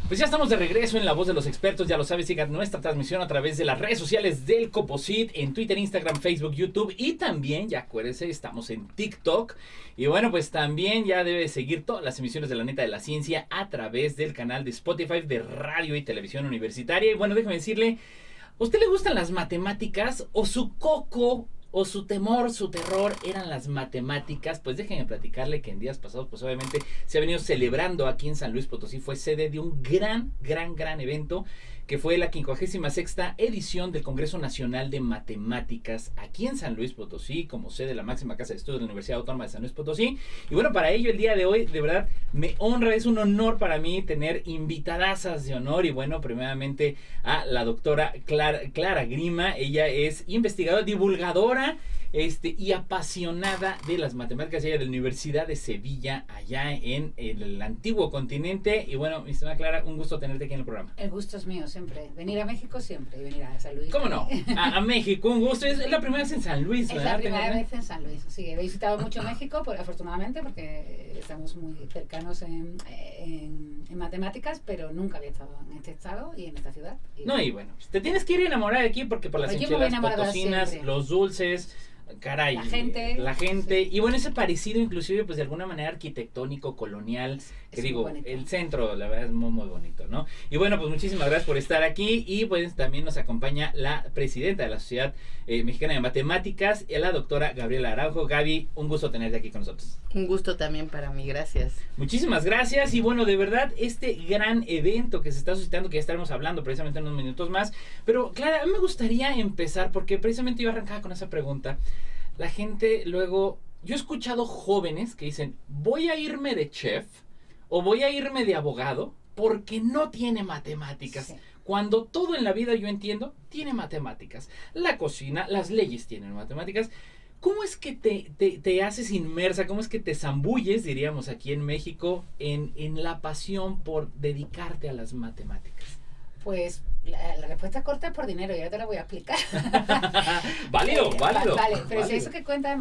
Pues ya estamos de regreso en La Voz de los Expertos, ya lo sabes, sigan nuestra transmisión a través de las redes sociales del Coposit, en Twitter, Instagram, Facebook, YouTube y también, ya acuérdense, estamos en TikTok. Y bueno, pues también ya debe seguir todas las emisiones de La Neta de la Ciencia a través del canal de Spotify de Radio y Televisión Universitaria. Y bueno, déjeme decirle, ¿a usted le gustan las matemáticas o su coco o su temor, su terror eran las matemáticas? Pues déjenme platicarle que en días pasados, pues obviamente se ha venido celebrando aquí en San Luis Potosí. Fue sede de un gran evento que fue la 56ª edición del Congreso Nacional de Matemáticas aquí en San Luis Potosí, como sede de la máxima casa de estudios de la Universidad Autónoma de San Luis Potosí. Y bueno, para ello el día de hoy, de verdad, me honra, es un honor para mí tener invitadasas de honor. Y bueno, primeramente a la doctora Clara Grima. Ella es investigadora, divulgadora y apasionada de las matemáticas. Ella de la Universidad de Sevilla, allá en el antiguo continente. Y bueno, mi estimada Clara, un gusto tenerte aquí en el programa. El gusto es mío siempre. Venir a México siempre y venir a San Luis. ¿Cómo no? A México, un gusto. Es la primera vez en San Luis, ¿verdad? Es la primera vez en San Luis. Sí, he visitado mucho México, afortunadamente, porque estamos muy cercanos en matemáticas, pero nunca había estado en este estado y en esta ciudad. No, y bueno, te tienes que ir a enamorar de aquí porque por las enchiladas potosinas, siempre, los dulces, caray, la gente y bueno, ese parecido inclusive pues de alguna manera arquitectónico, colonial, que digo, el centro la verdad es muy bonito, ¿no? Y bueno, pues muchísimas gracias por estar aquí. Y pues también nos acompaña la presidenta de la Sociedad Mexicana de Matemáticas, la doctora Gabriela Araujo. Gaby, un gusto tenerte aquí con nosotros. Un gusto también para mí, gracias. Muchísimas gracias. Y bueno, de verdad, este gran evento que se está suscitando, que ya estaremos hablando precisamente en unos minutos más, pero Clara, a mí me gustaría empezar porque precisamente yo arrancaba con esa pregunta. La gente luego, yo he escuchado jóvenes que dicen, voy a irme de chef o voy a irme de abogado porque no tiene matemáticas. Sí. Cuando todo en la vida, yo entiendo, tiene matemáticas. La cocina, las leyes tienen matemáticas. ¿Cómo es que te haces inmersa? ¿Cómo es que te zambulles, diríamos aquí en México, en la pasión por dedicarte a las matemáticas? Pues la respuesta corta es por dinero, y ahora te la voy a explicar. Válido. Vale, pero si eso que cuentas,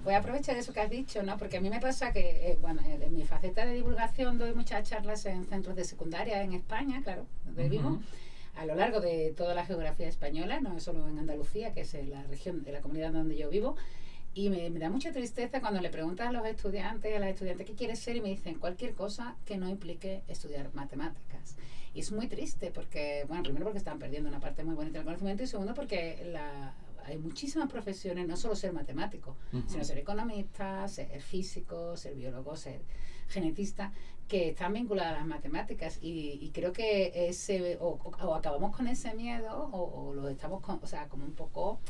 voy a aprovechar eso que has dicho, ¿no? Porque a mí me pasa que, en mi faceta de divulgación doy muchas charlas en centros de secundaria en España, claro, donde vivo, a lo largo de toda la geografía española, no solo en Andalucía, que es la región de la comunidad donde yo vivo. Y me da mucha tristeza cuando le preguntas a los estudiantes, a las estudiantes qué quieres ser, y me dicen cualquier cosa que no implique estudiar matemáticas. Y es muy triste porque, bueno, primero porque están perdiendo una parte muy bonita del conocimiento, y segundo porque hay muchísimas profesiones, no solo ser matemático, sino ser economista, ser físico, ser biólogo, ser genetista, que están vinculadas a las matemáticas. Y creo que o acabamos con ese miedo o lo estamos, como un poco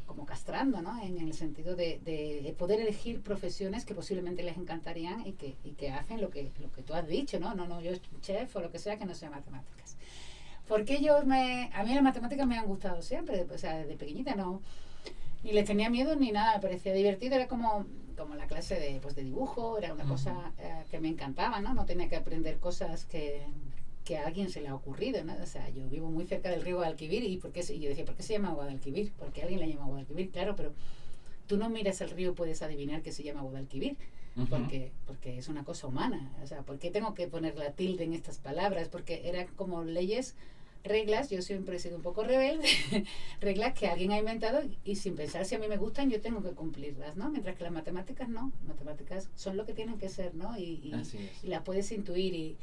como castrando, ¿no? En el sentido de poder elegir profesiones que posiblemente les encantarían y que hacen lo que tú has dicho, ¿no? No, yo chef o lo que sea que no sea matemáticas. Porque a mí las matemáticas me han gustado siempre, o sea, desde pequeñita no, ni les tenía miedo ni nada, me parecía divertido, era como la clase de dibujo, era una cosa que me encantaba, ¿no? No tenía que aprender cosas que a alguien se le ha ocurrido, ¿no? O sea, yo vivo muy cerca del río Guadalquivir y yo decía, ¿por qué se llama Guadalquivir? Porque alguien le llama Guadalquivir, claro, pero tú no miras el río y puedes adivinar que se llama Guadalquivir, porque es una cosa humana. O sea, ¿por qué tengo que poner la tilde en estas palabras? Porque eran como leyes, reglas, yo siempre he sido un poco rebelde, reglas que alguien ha inventado y sin pensar si a mí me gustan yo tengo que cumplirlas, ¿no? Mientras que las matemáticas no, matemáticas son lo que tienen que ser, ¿no? Y las puedes intuir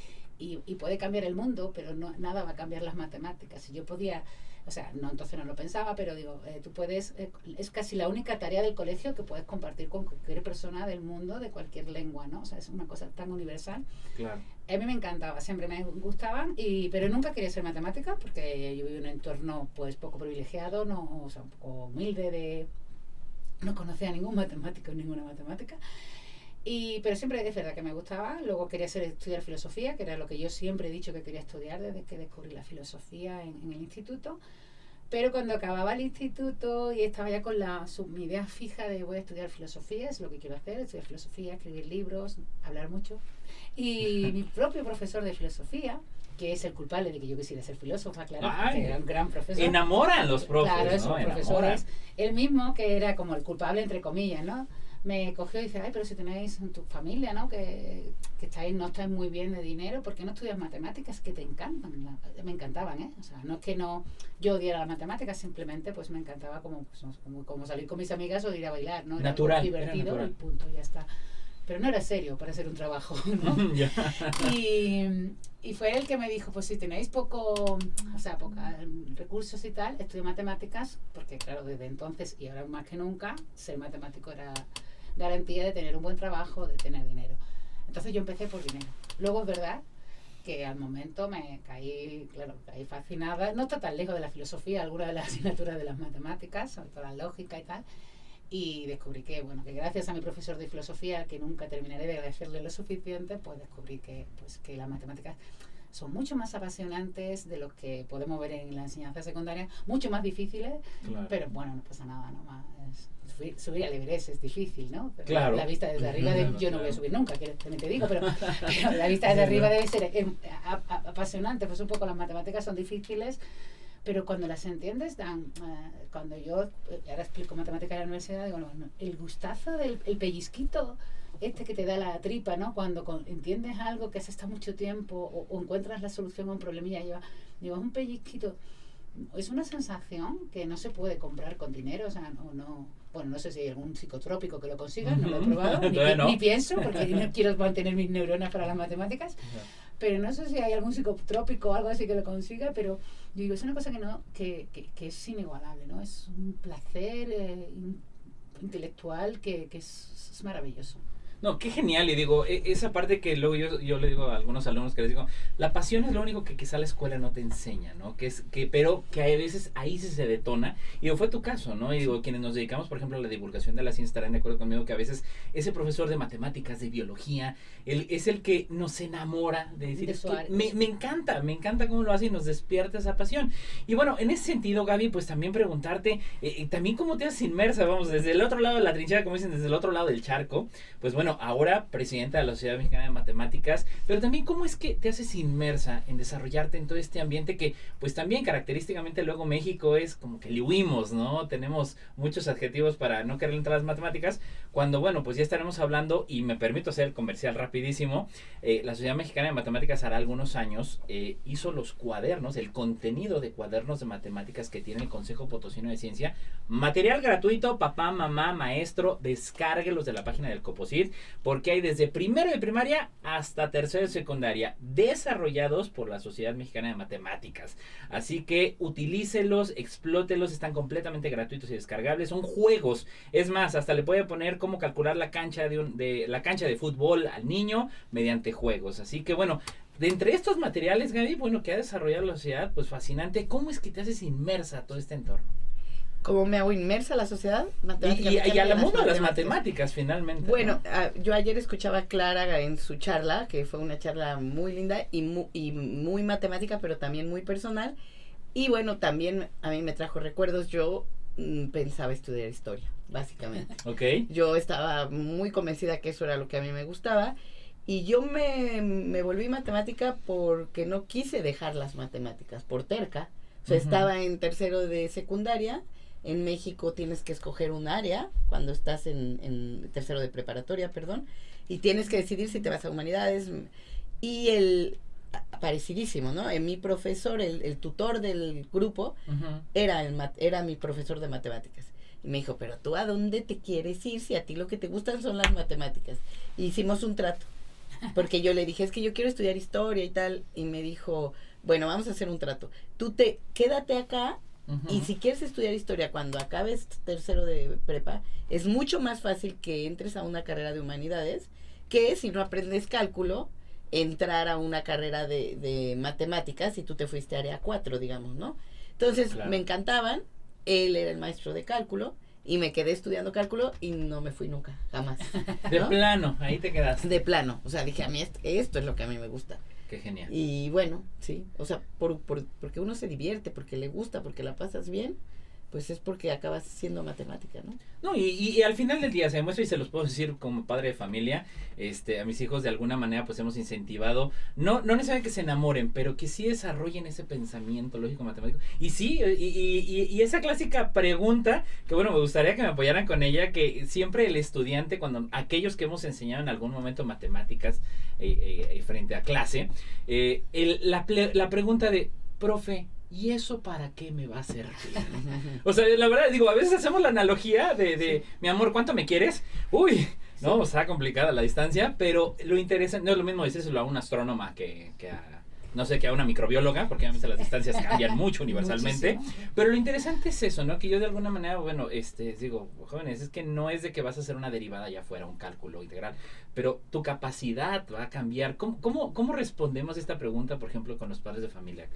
y puede cambiar el mundo, pero nada va a cambiar las matemáticas. Si yo podía, entonces no lo pensaba, pero digo, tú puedes, es casi la única tarea del colegio que puedes compartir con cualquier persona del mundo, de cualquier lengua, ¿no? O sea, es una cosa tan universal. Claro. A mí me encantaba, siempre me gustaban, pero nunca quería ser matemática, porque yo vivo en un entorno pues poco privilegiado, un poco humilde, no conocía a ningún matemático, ninguna matemática. Pero siempre es verdad que me gustaba. Luego quería estudiar filosofía, que era lo que yo siempre he dicho que quería estudiar desde que descubrí la filosofía en el instituto. Pero cuando acababa el instituto y estaba ya con mi idea fija de voy a estudiar filosofía, es lo que quiero hacer, estudiar filosofía, escribir libros, hablar mucho. Y mi propio profesor de filosofía, que es el culpable de que yo quisiera ser filósofa, claro, que era un gran profesor. Enamoran los profes, claro, ¿no? esos profesores. Él mismo, que era como el culpable, entre comillas, ¿no? me cogió y dice, ay, pero si tenéis en tu familia, ¿no? Que no estáis muy bien de dinero, ¿por qué no estudias matemáticas? Que te encantan, me encantaban, ¿eh? O sea, no es que no yo odiara las matemáticas, simplemente pues me encantaba como salir con mis amigas o ir a bailar, ¿no? Era natural, divertido, era natural. Y punto, ya está. Pero no era serio para hacer un trabajo, ¿no? Y fue él que me dijo, pues si tenéis pocos recursos y tal, estudio matemáticas, porque claro, desde entonces y ahora más que nunca, ser matemático era garantía de tener un buen trabajo, de tener dinero. Entonces yo empecé por dinero. Luego es verdad que al momento me caí fascinada, no está tan lejos de la filosofía, alguna de las asignaturas de las matemáticas, sobre todo la lógica y tal, y descubrí que gracias a mi profesor de filosofía, que nunca terminaré de agradecerle lo suficiente, pues descubrí que las matemáticas son mucho más apasionantes de lo que podemos ver en la enseñanza secundaria, mucho más difíciles, claro. Pero bueno, no pasa nada, ¿no? Subir al Everest es difícil, ¿no? Pero claro. La vista desde arriba, yo no voy a subir nunca, que te digo, pero la vista desde arriba debe ser apasionante, pues un poco las matemáticas son difíciles, pero cuando las entiendes cuando yo ahora explico matemáticas en la universidad, digo, el gustazo el pellizquito que te da la tripa, ¿no? Cuando entiendes algo que has estado mucho tiempo o encuentras la solución a un problemilla, llevas un pellizquito, es una sensación que no se puede comprar con dinero, o sea, no sé si hay algún psicotrópico que lo consiga, no lo he probado, ni pienso, porque no quiero mantener mis neuronas para las matemáticas, pero no sé si hay algún psicotrópico o algo así que lo consiga, pero yo digo, es una cosa que es inigualable, ¿no? Es un placer intelectual que es maravilloso. No, qué genial, y digo, esa parte que luego yo le digo a algunos alumnos que les digo, la pasión es lo único que quizá la escuela no te enseña, ¿no? Pero que a veces ahí se detona, y fue tu caso, ¿no? Y digo, quienes nos dedicamos, por ejemplo, a la divulgación de la ciencia estarán de acuerdo conmigo que a veces ese profesor de matemáticas, de biología, es el que nos enamora de decir, me encanta cómo lo hace y nos despierta esa pasión. Y bueno, en ese sentido, Gaby, pues también preguntarte, también cómo te haces inmersa, vamos, desde el otro lado de la trinchera, como dicen, desde el otro lado del charco, pues bueno, ahora presidenta de la Sociedad Mexicana de Matemáticas, pero también cómo es que te haces inmersa en desarrollarte en todo este ambiente que pues también característicamente luego México es como que le huimos, ¿no? Tenemos muchos adjetivos para no querer entrar a las matemáticas, cuando bueno, pues ya estaremos hablando, y me permito hacer el comercial rapidísimo, la Sociedad Mexicana de Matemáticas hará algunos años hizo los cuadernos, el contenido de cuadernos de matemáticas que tiene el Consejo Potosino de Ciencia, material gratuito, papá, mamá, maestro, descárguelos de la página del Coposit, porque hay desde primero de primaria hasta tercero de secundaria, desarrollados por la Sociedad Mexicana de Matemáticas. Así que utilícelos, explótelos, están completamente gratuitos y descargables, son juegos. Es más, hasta le puede poner cómo calcular la cancha la cancha de fútbol al niño mediante juegos. Así que bueno, de entre estos materiales, Gaby, bueno, que ha desarrollado la sociedad, pues fascinante. ¿Cómo es que te haces inmersa a todo este entorno? ¿Cómo me hago inmersa a la sociedad? Y a la mundo de las matemáticas, finalmente. Bueno, ¿no? Yo ayer escuchaba a Clara en su charla, que fue una charla muy linda y muy matemática, pero también muy personal. Y bueno, también a mí me trajo recuerdos. Yo pensaba estudiar historia, básicamente. Okay. Yo estaba muy convencida que eso era lo que a mí me gustaba. Y yo me volví matemática porque no quise dejar las matemáticas, por terca. O sea, estaba en tercero de secundaria. En México tienes que escoger un área cuando estás en tercero de preparatoria, y tienes que decidir si te vas a humanidades. Y parecidísimo, ¿no? Mi profesor, el tutor del grupo, era mi profesor de matemáticas. Y me dijo, pero tú, ¿a dónde te quieres ir si a ti lo que te gustan son las matemáticas? Y hicimos un trato, porque yo le dije, es que yo quiero estudiar historia y tal, y me dijo, bueno, vamos a hacer un trato. Tú quédate acá. Y si quieres estudiar historia cuando acabes tercero de prepa, es mucho más fácil que entres a una carrera de humanidades que si no aprendes cálculo, entrar a una carrera de matemáticas y tú te fuiste a área 4, digamos, ¿no? Entonces, claro, me encantaban, él era el maestro de cálculo y me quedé estudiando cálculo y no me fui nunca, jamás, ¿no? De plano, ahí te quedaste. De plano, o sea, dije, a mí esto es lo que a mí me gusta. Qué genial. Y bueno, sí, o sea, porque uno se divierte, porque le gusta, porque la pasas bien, pues es porque acabas siendo matemática, ¿no? No, y al final del día se demuestra, y se los puedo decir como padre de familia, a mis hijos de alguna manera pues hemos incentivado, no necesariamente que se enamoren, pero que sí desarrollen ese pensamiento lógico matemático. Y sí, y esa clásica pregunta, que bueno, me gustaría que me apoyaran con ella, que siempre el estudiante, cuando aquellos que hemos enseñado en algún momento matemáticas frente a clase, la pregunta de, profe, ¿y eso para qué me va a servir? O sea, la verdad, digo, a veces hacemos la analogía de mi amor, ¿cuánto me quieres? Uy, no, está complicada la distancia, pero lo interesante, no es lo mismo decírselo a una astrónoma que no sé, que a una microbióloga, porque obviamente las distancias cambian mucho universalmente. Muchísimo. Pero lo interesante es eso, ¿no? Que yo de alguna manera, bueno, digo, jóvenes, es que no es de que vas a hacer una derivada allá afuera, un cálculo integral, pero tu capacidad va a cambiar. ¿Cómo respondemos esta pregunta, por ejemplo, con los padres de familia?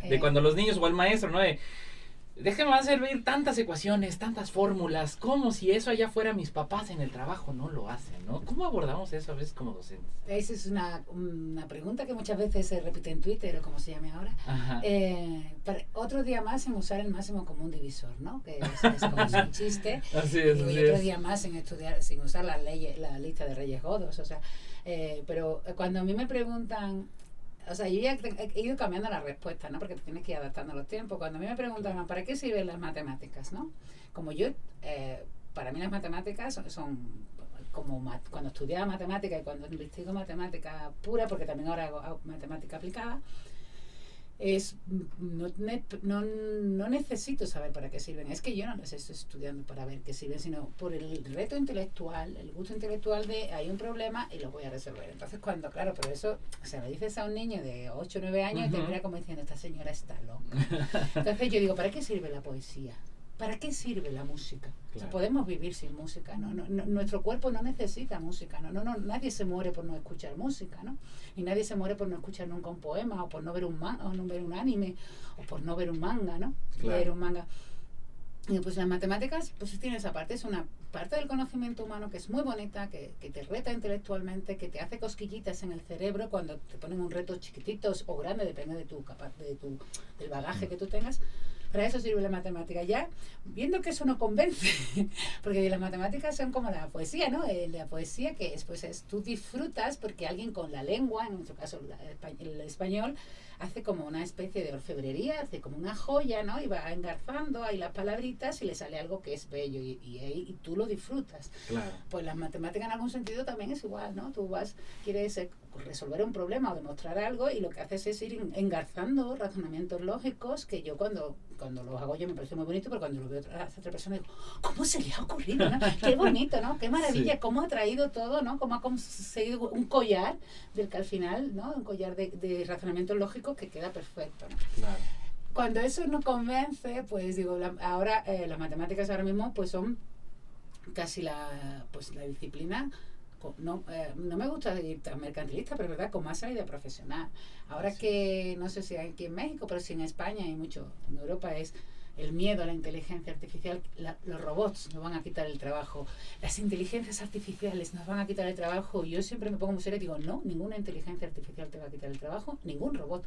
De cuando los niños o el maestro, ¿no? Déjame a servir tantas ecuaciones, tantas fórmulas, como si eso allá fuera mis papás en el trabajo no lo hacen, ¿no? ¿Cómo abordamos eso a veces como docentes? Esa es una pregunta que muchas veces se repite en Twitter o como se llame ahora. Otro día más en usar el máximo común divisor, ¿no? Que es como un chiste. Así es, y otro día más en estudiar sin usar la lista de Reyes Godos, o sea, pero cuando a mí me preguntan, o sea, yo ya he ido cambiando la respuesta, ¿no? Porque te tienes que ir adaptando a los tiempos. Cuando a mí me preguntan, ¿para qué sirven las matemáticas, no? Como yo, para mí las matemáticas son como cuando estudiaba matemática y cuando investigo matemática pura, porque también ahora hago matemática aplicada, no necesito saber para qué sirven. Es que yo no las estoy estudiando para ver qué sirven, sino por el reto intelectual, el gusto intelectual de hay un problema y lo voy a resolver. Entonces pero eso se lo dices a un niño de 8 o 9 años y te mira como diciendo, esta señora está loca. Entonces yo digo, ¿para qué sirve la poesía? ¿Para qué sirve la música? Claro. O sea, podemos vivir sin música, ¿no? Nuestro cuerpo no necesita música, ¿no? Nadie se muere por no escuchar música, ¿no? Ni nadie se muere por no escuchar nunca un poema, o por no ver un o no ver un anime, o por no ver un manga, ¿no? Claro. Leer un manga. Y pues las matemáticas, pues tiene esa parte, es una parte del conocimiento humano que es muy bonita, que te reta intelectualmente, que te hace cosquillitas en el cerebro cuando te ponen un reto chiquititos o grande, depende de del bagaje que tú tengas. Para eso sirve la matemática. Ya, viendo que eso no convence, porque las matemáticas son como la poesía, ¿no? La poesía que es tú disfrutas porque alguien con la lengua, en nuestro caso el español, hace como una especie de orfebrería, hace como una joya, ¿no? Y va engarzando ahí las palabritas y le sale algo que es bello y tú lo disfrutas. Claro. Pues las matemáticas en algún sentido también es igual, ¿no? Tú quieres resolver un problema o demostrar algo y lo que haces es ir engarzando razonamientos lógicos que yo cuando los hago yo me parece muy bonito, pero cuando lo veo a otra persona digo, ¿cómo se le ha ocurrido, ¿no? Qué bonito, ¿no? Qué maravilla, sí. Cómo ha traído todo, ¿no? Cómo ha conseguido un collar del que al final, ¿no? Un collar de razonamientos lógicos que queda perfecto, ¿no? Claro. Cuando eso no convence, pues digo, ahora las matemáticas ahora mismo pues son casi la disciplina. No me gusta ir tan mercantilista, pero es verdad, con más salida profesional. Ahora que, no sé si aquí en México, pero sí en España y mucho en Europa, es el miedo a la inteligencia artificial. Los robots nos van a quitar el trabajo, las inteligencias artificiales nos van a quitar el trabajo. Yo siempre me pongo muy seria y digo, no, ninguna inteligencia artificial te va a quitar el trabajo, ningún robot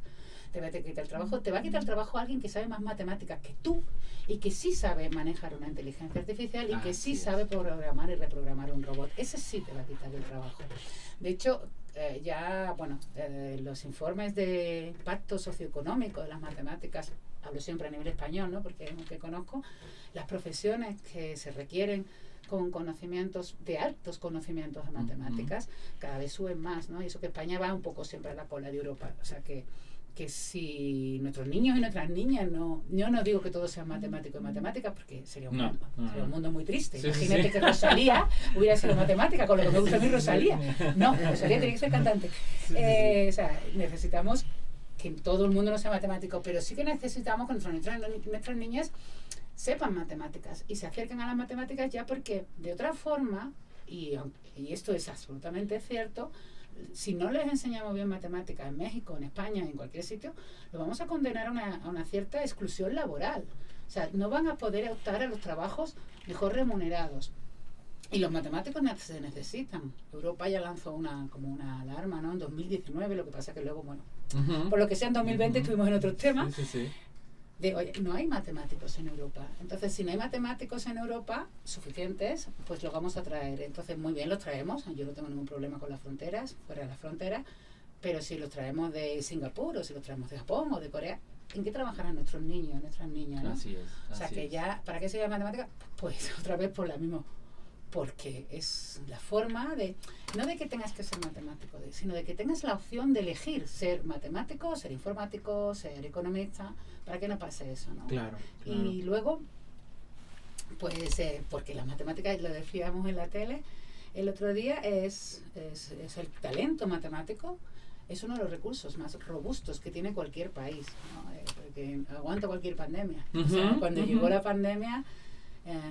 te va a quitar el trabajo. Te va a quitar el trabajo alguien que sabe más matemáticas que tú y que sí sabe manejar una inteligencia artificial y que sí sabe programar y reprogramar un robot. Ese sí te va a quitar el trabajo. De hecho, los informes de impacto socioeconómico de las matemáticas, hablo siempre a nivel español, ¿no? Porque es lo que conozco, las profesiones que se requieren con conocimientos, de altos conocimientos de matemáticas, cada vez suben más, ¿no? Y eso que España va un poco siempre a la cola de Europa. O sea que si nuestros niños y nuestras niñas yo no digo que todos sean matemáticos y matemáticas porque sería un mundo muy triste. Sí, imagínate que Rosalía hubiera sido matemática, con lo que me gusta a mí Rosalía. No, Rosalía tiene que ser cantante. O sea, necesitamos que todo el mundo no sea matemático, pero sí que necesitamos que nuestras niñas sepan matemáticas y se acerquen a las matemáticas ya, porque de otra forma, y esto es absolutamente cierto, si no les enseñamos bien matemáticas en México, en España, en cualquier sitio, lo vamos a condenar a una cierta exclusión laboral. O sea, no van a poder optar a los trabajos mejor remunerados. Y los matemáticos se necesitan. Europa ya lanzó como una alarma, ¿no? En 2019, lo que pasa que luego, bueno, por lo que sea en 2020 estuvimos en otros temas. oye, no hay matemáticos en Europa. Entonces, si no hay matemáticos en Europa suficientes, pues los vamos a traer. Entonces, muy bien, los traemos. Yo no tengo ningún problema con las fronteras, fuera de las fronteras, pero si los traemos de Singapur, o si los traemos de Japón o de Corea, ¿en qué trabajarán nuestros niños, nuestras niñas, ¿no? Así es. O sea, que ya, ¿para qué se llama matemática? Pues otra vez por la misma, porque es la forma de, no de que tengas que ser matemático, sino de que tengas la opción de elegir ser matemático, ser informático, ser economista, para que no pase eso, ¿no? Claro. Y luego, pues, porque las matemáticas, lo decíamos en la tele el otro día, es el talento matemático, es uno de los recursos más robustos que tiene cualquier país, ¿no? Porque aguanta cualquier pandemia. O sea, cuando llegó la pandemia,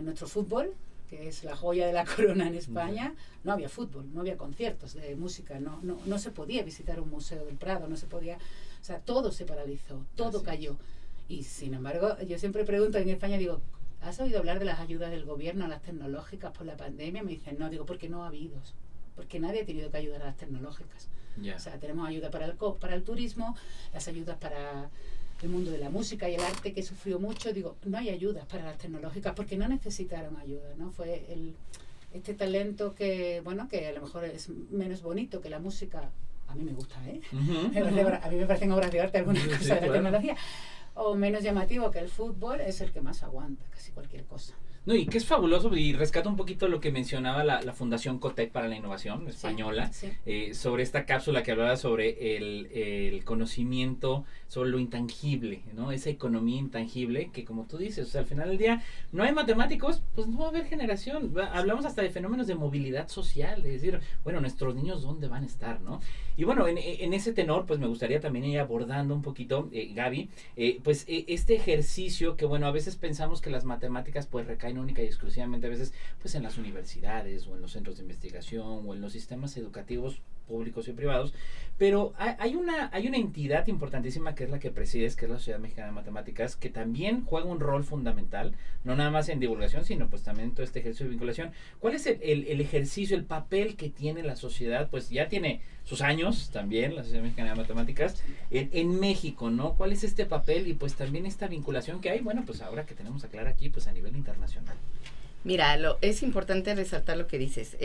nuestro fútbol, que es la joya de la corona en España, no había fútbol, no había conciertos de música, no se podía visitar un museo del Prado, no se podía, o sea, todo se paralizó, todo cayó. Y sin embargo, yo siempre pregunto en España, digo, ¿has oído hablar de las ayudas del gobierno a las tecnológicas por la pandemia? Me dicen, no, digo, porque no ha habido, porque nadie ha tenido que ayudar a las tecnológicas. O sea, tenemos ayuda para el turismo, las ayudas para el mundo de la música y el arte, que sufrió mucho. Digo, no hay ayudas para las tecnológicas porque no necesitaron ayuda, ¿no? Fue este talento que, bueno, que a lo mejor es menos bonito que la música. A mí me gusta, ¿eh? A mí me parecen obras de arte algunas cosas de la tecnología. O menos llamativo que el fútbol, es el que más aguanta casi cualquier cosa. No, y que es fabuloso, y rescato un poquito lo que mencionaba la Fundación Cotec para la Innovación española, sobre esta cápsula que hablaba sobre el conocimiento, sobre lo intangible, ¿no? Esa economía intangible que, como tú dices, o sea, al final del día no hay matemáticos, pues no va a haber generación. Hablamos hasta de fenómenos de movilidad social, de decir, bueno, nuestros niños, ¿dónde van a estar, no? Y bueno, en ese tenor, pues me gustaría también ir abordando un poquito, Gaby, pues este ejercicio que, bueno, a veces pensamos que las matemáticas pues recaen única y exclusivamente a veces pues en las universidades o en los centros de investigación o en los sistemas educativos públicos y privados, pero hay una entidad importantísima que es la que presides, que es la Sociedad Mexicana de Matemáticas, que también juega un rol fundamental, no nada más en divulgación, sino pues también en todo este ejercicio de vinculación. ¿Cuál es el ejercicio, el papel que tiene la sociedad? Pues ya tiene sus años también, la Sociedad Mexicana de Matemáticas, en México, ¿no? ¿Cuál es este papel y pues también esta vinculación que hay? Bueno, pues ahora que tenemos a Clara aquí, pues a nivel internacional. Mira, es importante resaltar lo que dices.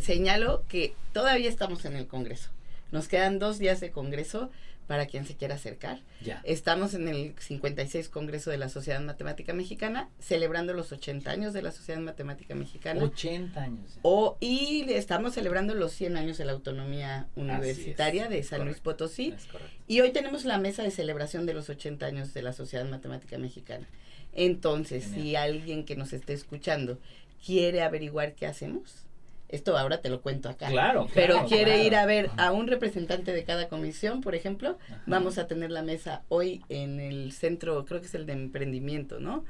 Señalo que todavía estamos en el Congreso. Nos quedan 2 días de Congreso para quien se quiera acercar. Ya. Estamos en el 56 Congreso de la Sociedad Matemática Mexicana, celebrando los 80 años de la Sociedad Matemática Mexicana. 80 años. Y estamos celebrando los 100 años de la autonomía universitaria de San Luis Potosí. Es correcto. Y hoy tenemos la mesa de celebración de los 80 años de la Sociedad Matemática Mexicana. Entonces, Genial. si alguien que nos esté escuchando quiere averiguar qué hacemos, esto ahora te lo cuento acá. Claro, pero quiere claro. ir a ver a un representante de cada comisión, por ejemplo, Ajá. vamos a tener la mesa hoy en el centro, creo que es el de emprendimiento, ¿no?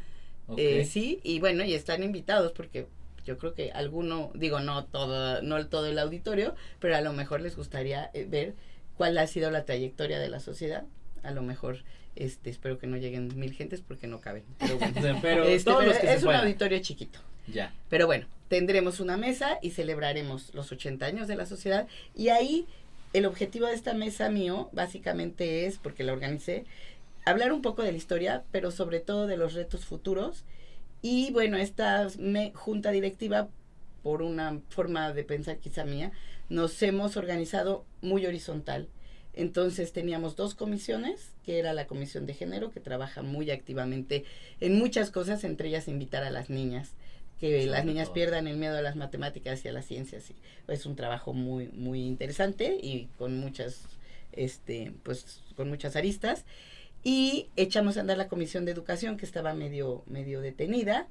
Okay. Sí, y bueno, y están invitados porque yo creo que alguno, digo, no todo el auditorio, pero a lo mejor les gustaría ver cuál ha sido la trayectoria de la sociedad. A lo mejor espero que no lleguen 1000 gentes porque no caben. Pero bueno, pero todos los que es se un puedan. auditorio chiquito. Ya. Pero bueno, tendremos una mesa y celebraremos los 80 años de la sociedad. Y ahí el objetivo de esta mesa mío básicamente es, porque la organicé, hablar un poco de la historia, pero sobre todo de los retos futuros. Y bueno, esta junta directiva, por una forma de pensar quizá mía, nos hemos organizado muy horizontal. Entonces teníamos 2 comisiones, que era la comisión de género, que trabaja muy activamente en muchas cosas, entre ellas invitar a las niñas, que sobre las niñas todo pierdan el miedo a las matemáticas y a las ciencias. Y es un trabajo muy, muy interesante y con muchas, pues con muchas aristas. Y echamos a andar la comisión de educación, que estaba medio detenida,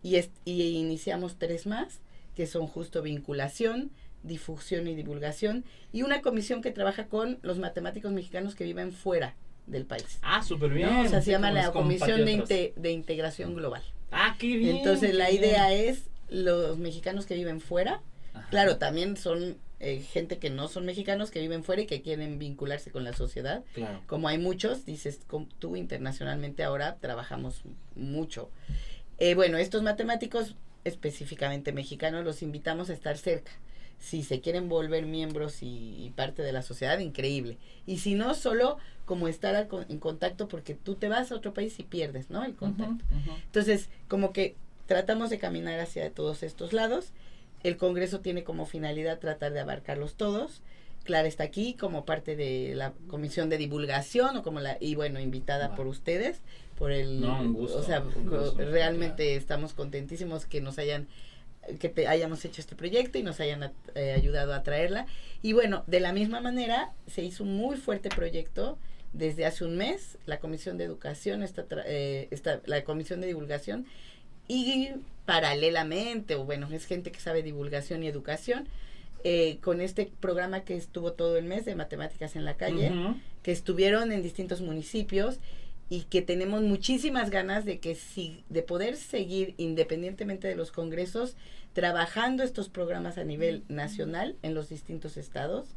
y iniciamos 3 más, que son justo vinculación, difusión y divulgación, y una comisión que trabaja con los matemáticos mexicanos que viven fuera del país. Ah, súper bien. ¿No? O sea, Sí, se llama como la los Comisión compatriotas. de Integración Global. Ah, qué bien. Entonces, qué la bien. idea es los mexicanos que viven fuera. Ajá. Claro, también son gente que no son mexicanos, que viven fuera y que quieren vincularse con la sociedad. Claro. Como hay muchos, dices, tú internacionalmente ahora trabajamos mucho. Bueno, estos matemáticos específicamente mexicanos los invitamos a estar cerca si se quieren volver miembros y parte de la sociedad, increíble. Y si no, solo como estar en contacto, porque tú te vas a otro país y pierdes, ¿no? El contacto. Entonces, como que tratamos de caminar hacia todos estos lados. El Congreso tiene como finalidad tratar de abarcarlos todos. Clara está aquí como parte de la comisión de divulgación y bueno, invitada por ustedes, por el, un gusto, o sea, un gusto, realmente claro. Estamos contentísimos que hayamos hecho este proyecto y nos hayan ayudado a traerla. Y bueno, de la misma manera se hizo un muy fuerte proyecto desde hace un mes. La Comisión de Educación la Comisión de Divulgación, y paralelamente, o bueno, es gente que sabe divulgación y educación, con este programa que estuvo todo el mes de Matemáticas en la Calle, que estuvieron en distintos municipios, y que tenemos muchísimas ganas de poder seguir, independientemente de los congresos, trabajando estos programas a nivel nacional en los distintos estados.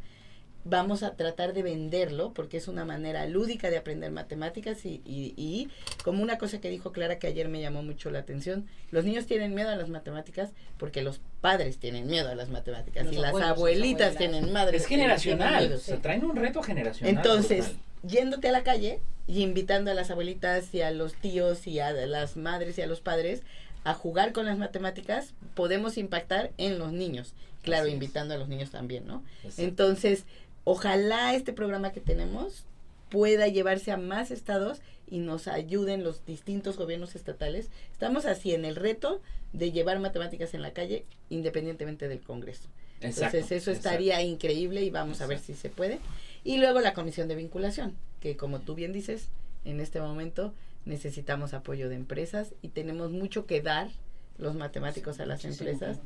Vamos a tratar de venderlo, porque es una manera lúdica de aprender matemáticas, y como una cosa que dijo Clara, que ayer me llamó mucho la atención, los niños tienen miedo a las matemáticas porque los padres tienen miedo a las matemáticas, y las abuelitas tienen madres. Es generacional, se traen un reto generacional. Entonces, yéndote a la calle y invitando a las abuelitas y a los tíos y a las madres y a los padres a jugar con las matemáticas, podemos impactar en los niños. Claro, invitando a los niños también, ¿no? Exacto. Entonces, ojalá este programa que tenemos pueda llevarse a más estados y nos ayuden los distintos gobiernos estatales. Estamos así en el reto de llevar matemáticas en la calle independientemente del Congreso. Exacto, entonces eso estaría increíble, y vamos a ver si se puede. Y luego la comisión de vinculación, que como tú bien dices, en este momento necesitamos apoyo de empresas y tenemos mucho que dar los matemáticos a las empresas.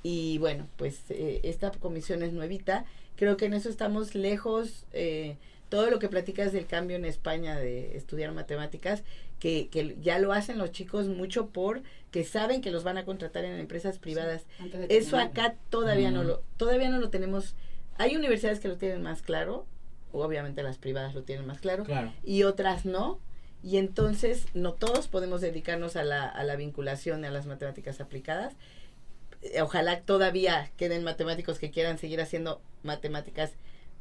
Y bueno, pues esta comisión es nuevita. Creo que en eso estamos lejos. Todo lo que platicas del cambio en España de estudiar matemáticas, que ya lo hacen los chicos mucho porque saben que los van a contratar en empresas privadas. Eso acá todavía no lo tenemos. Hay universidades que lo tienen más claro, obviamente las privadas lo tienen más claro. Y otras no. Y entonces no todos podemos dedicarnos a la vinculación, a las matemáticas aplicadas. Ojalá todavía queden matemáticos que quieran seguir haciendo matemáticas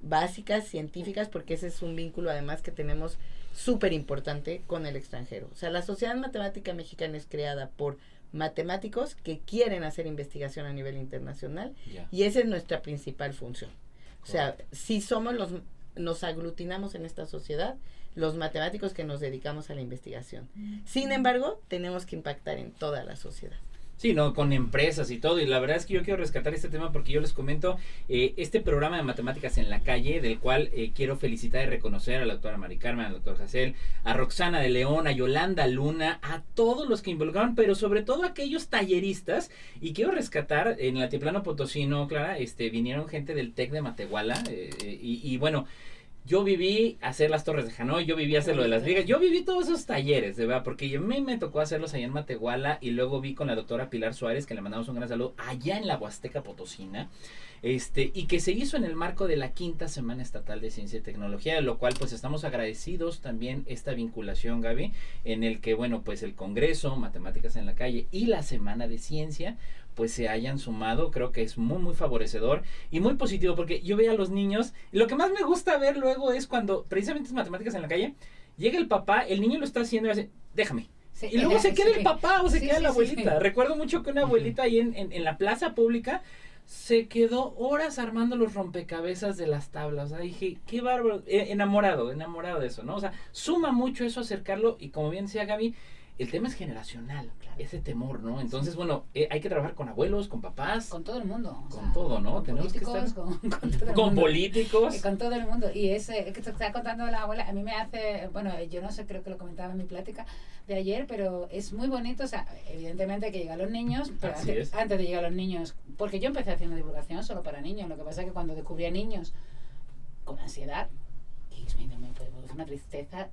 básicas, científicas, porque ese es un vínculo además que tenemos súper importante con el extranjero. O sea, la Sociedad Matemática Mexicana es creada por matemáticos que quieren hacer investigación a nivel internacional, y esa es nuestra principal función. O sea, si nos aglutinamos en esta sociedad, los matemáticos que nos dedicamos a la investigación. Sin embargo, tenemos que impactar en toda la sociedad. Sí, no, con empresas y todo, y la verdad es que yo quiero rescatar este tema porque yo les comento este programa de Matemáticas en la Calle, del cual quiero felicitar y reconocer a la doctora Mari Carmen, al doctor Hasél, a Roxana de León, a Yolanda Luna, a todos los que involucraron, pero sobre todo a aquellos talleristas, y quiero rescatar en el Altiplano Potosino, Clara, vinieron gente del TEC de Matehuala, y bueno, yo viví hacer las Torres de Hanoi, yo viví hacer lo de las vigas, yo viví todos esos talleres, de verdad, porque a mí me tocó hacerlos allá en Matehuala, y luego vi con la doctora Pilar Suárez, que le mandamos un gran saludo, allá en la Huasteca Potosina, y que se hizo en el marco de la 5ª Semana Estatal de Ciencia y Tecnología, de lo cual pues estamos agradecidos también esta vinculación, Gaby, en el que, bueno, pues el Congreso, Matemáticas en la Calle y la Semana de Ciencia, pues se hayan sumado. Creo que es muy, muy favorecedor y muy positivo, porque yo veo a los niños, y lo que más me gusta ver luego es cuando, precisamente es Matemáticas en la Calle, llega el papá, el niño lo está haciendo y hace, déjame. Sí, y luego se queda el papá o se queda la abuelita. Recuerdo mucho que una abuelita ahí en la plaza pública se quedó horas armando los rompecabezas de las tablas. O sea, dije, qué bárbaro, enamorado de eso, ¿no? O sea, suma mucho eso acercarlo, y como bien decía Gaby, el tema es generacional, ese temor, ¿no? Entonces, bueno, hay que trabajar con abuelos, con papás. Con todo el mundo. Con todo, ¿no? Con tenemos políticos, que estar con todo el con mundo. Políticos. Con todo el mundo. Y ese que te está contando la abuela, a mí me hace, bueno, yo no sé, creo que lo comentaba en mi plática de ayer, pero es muy bonito. O sea, evidentemente que llegan los niños, pero antes de llegar a los niños, porque yo empecé haciendo divulgación solo para niños. Lo que pasa es que cuando descubrí a niños con ansiedad, me produce una tristeza.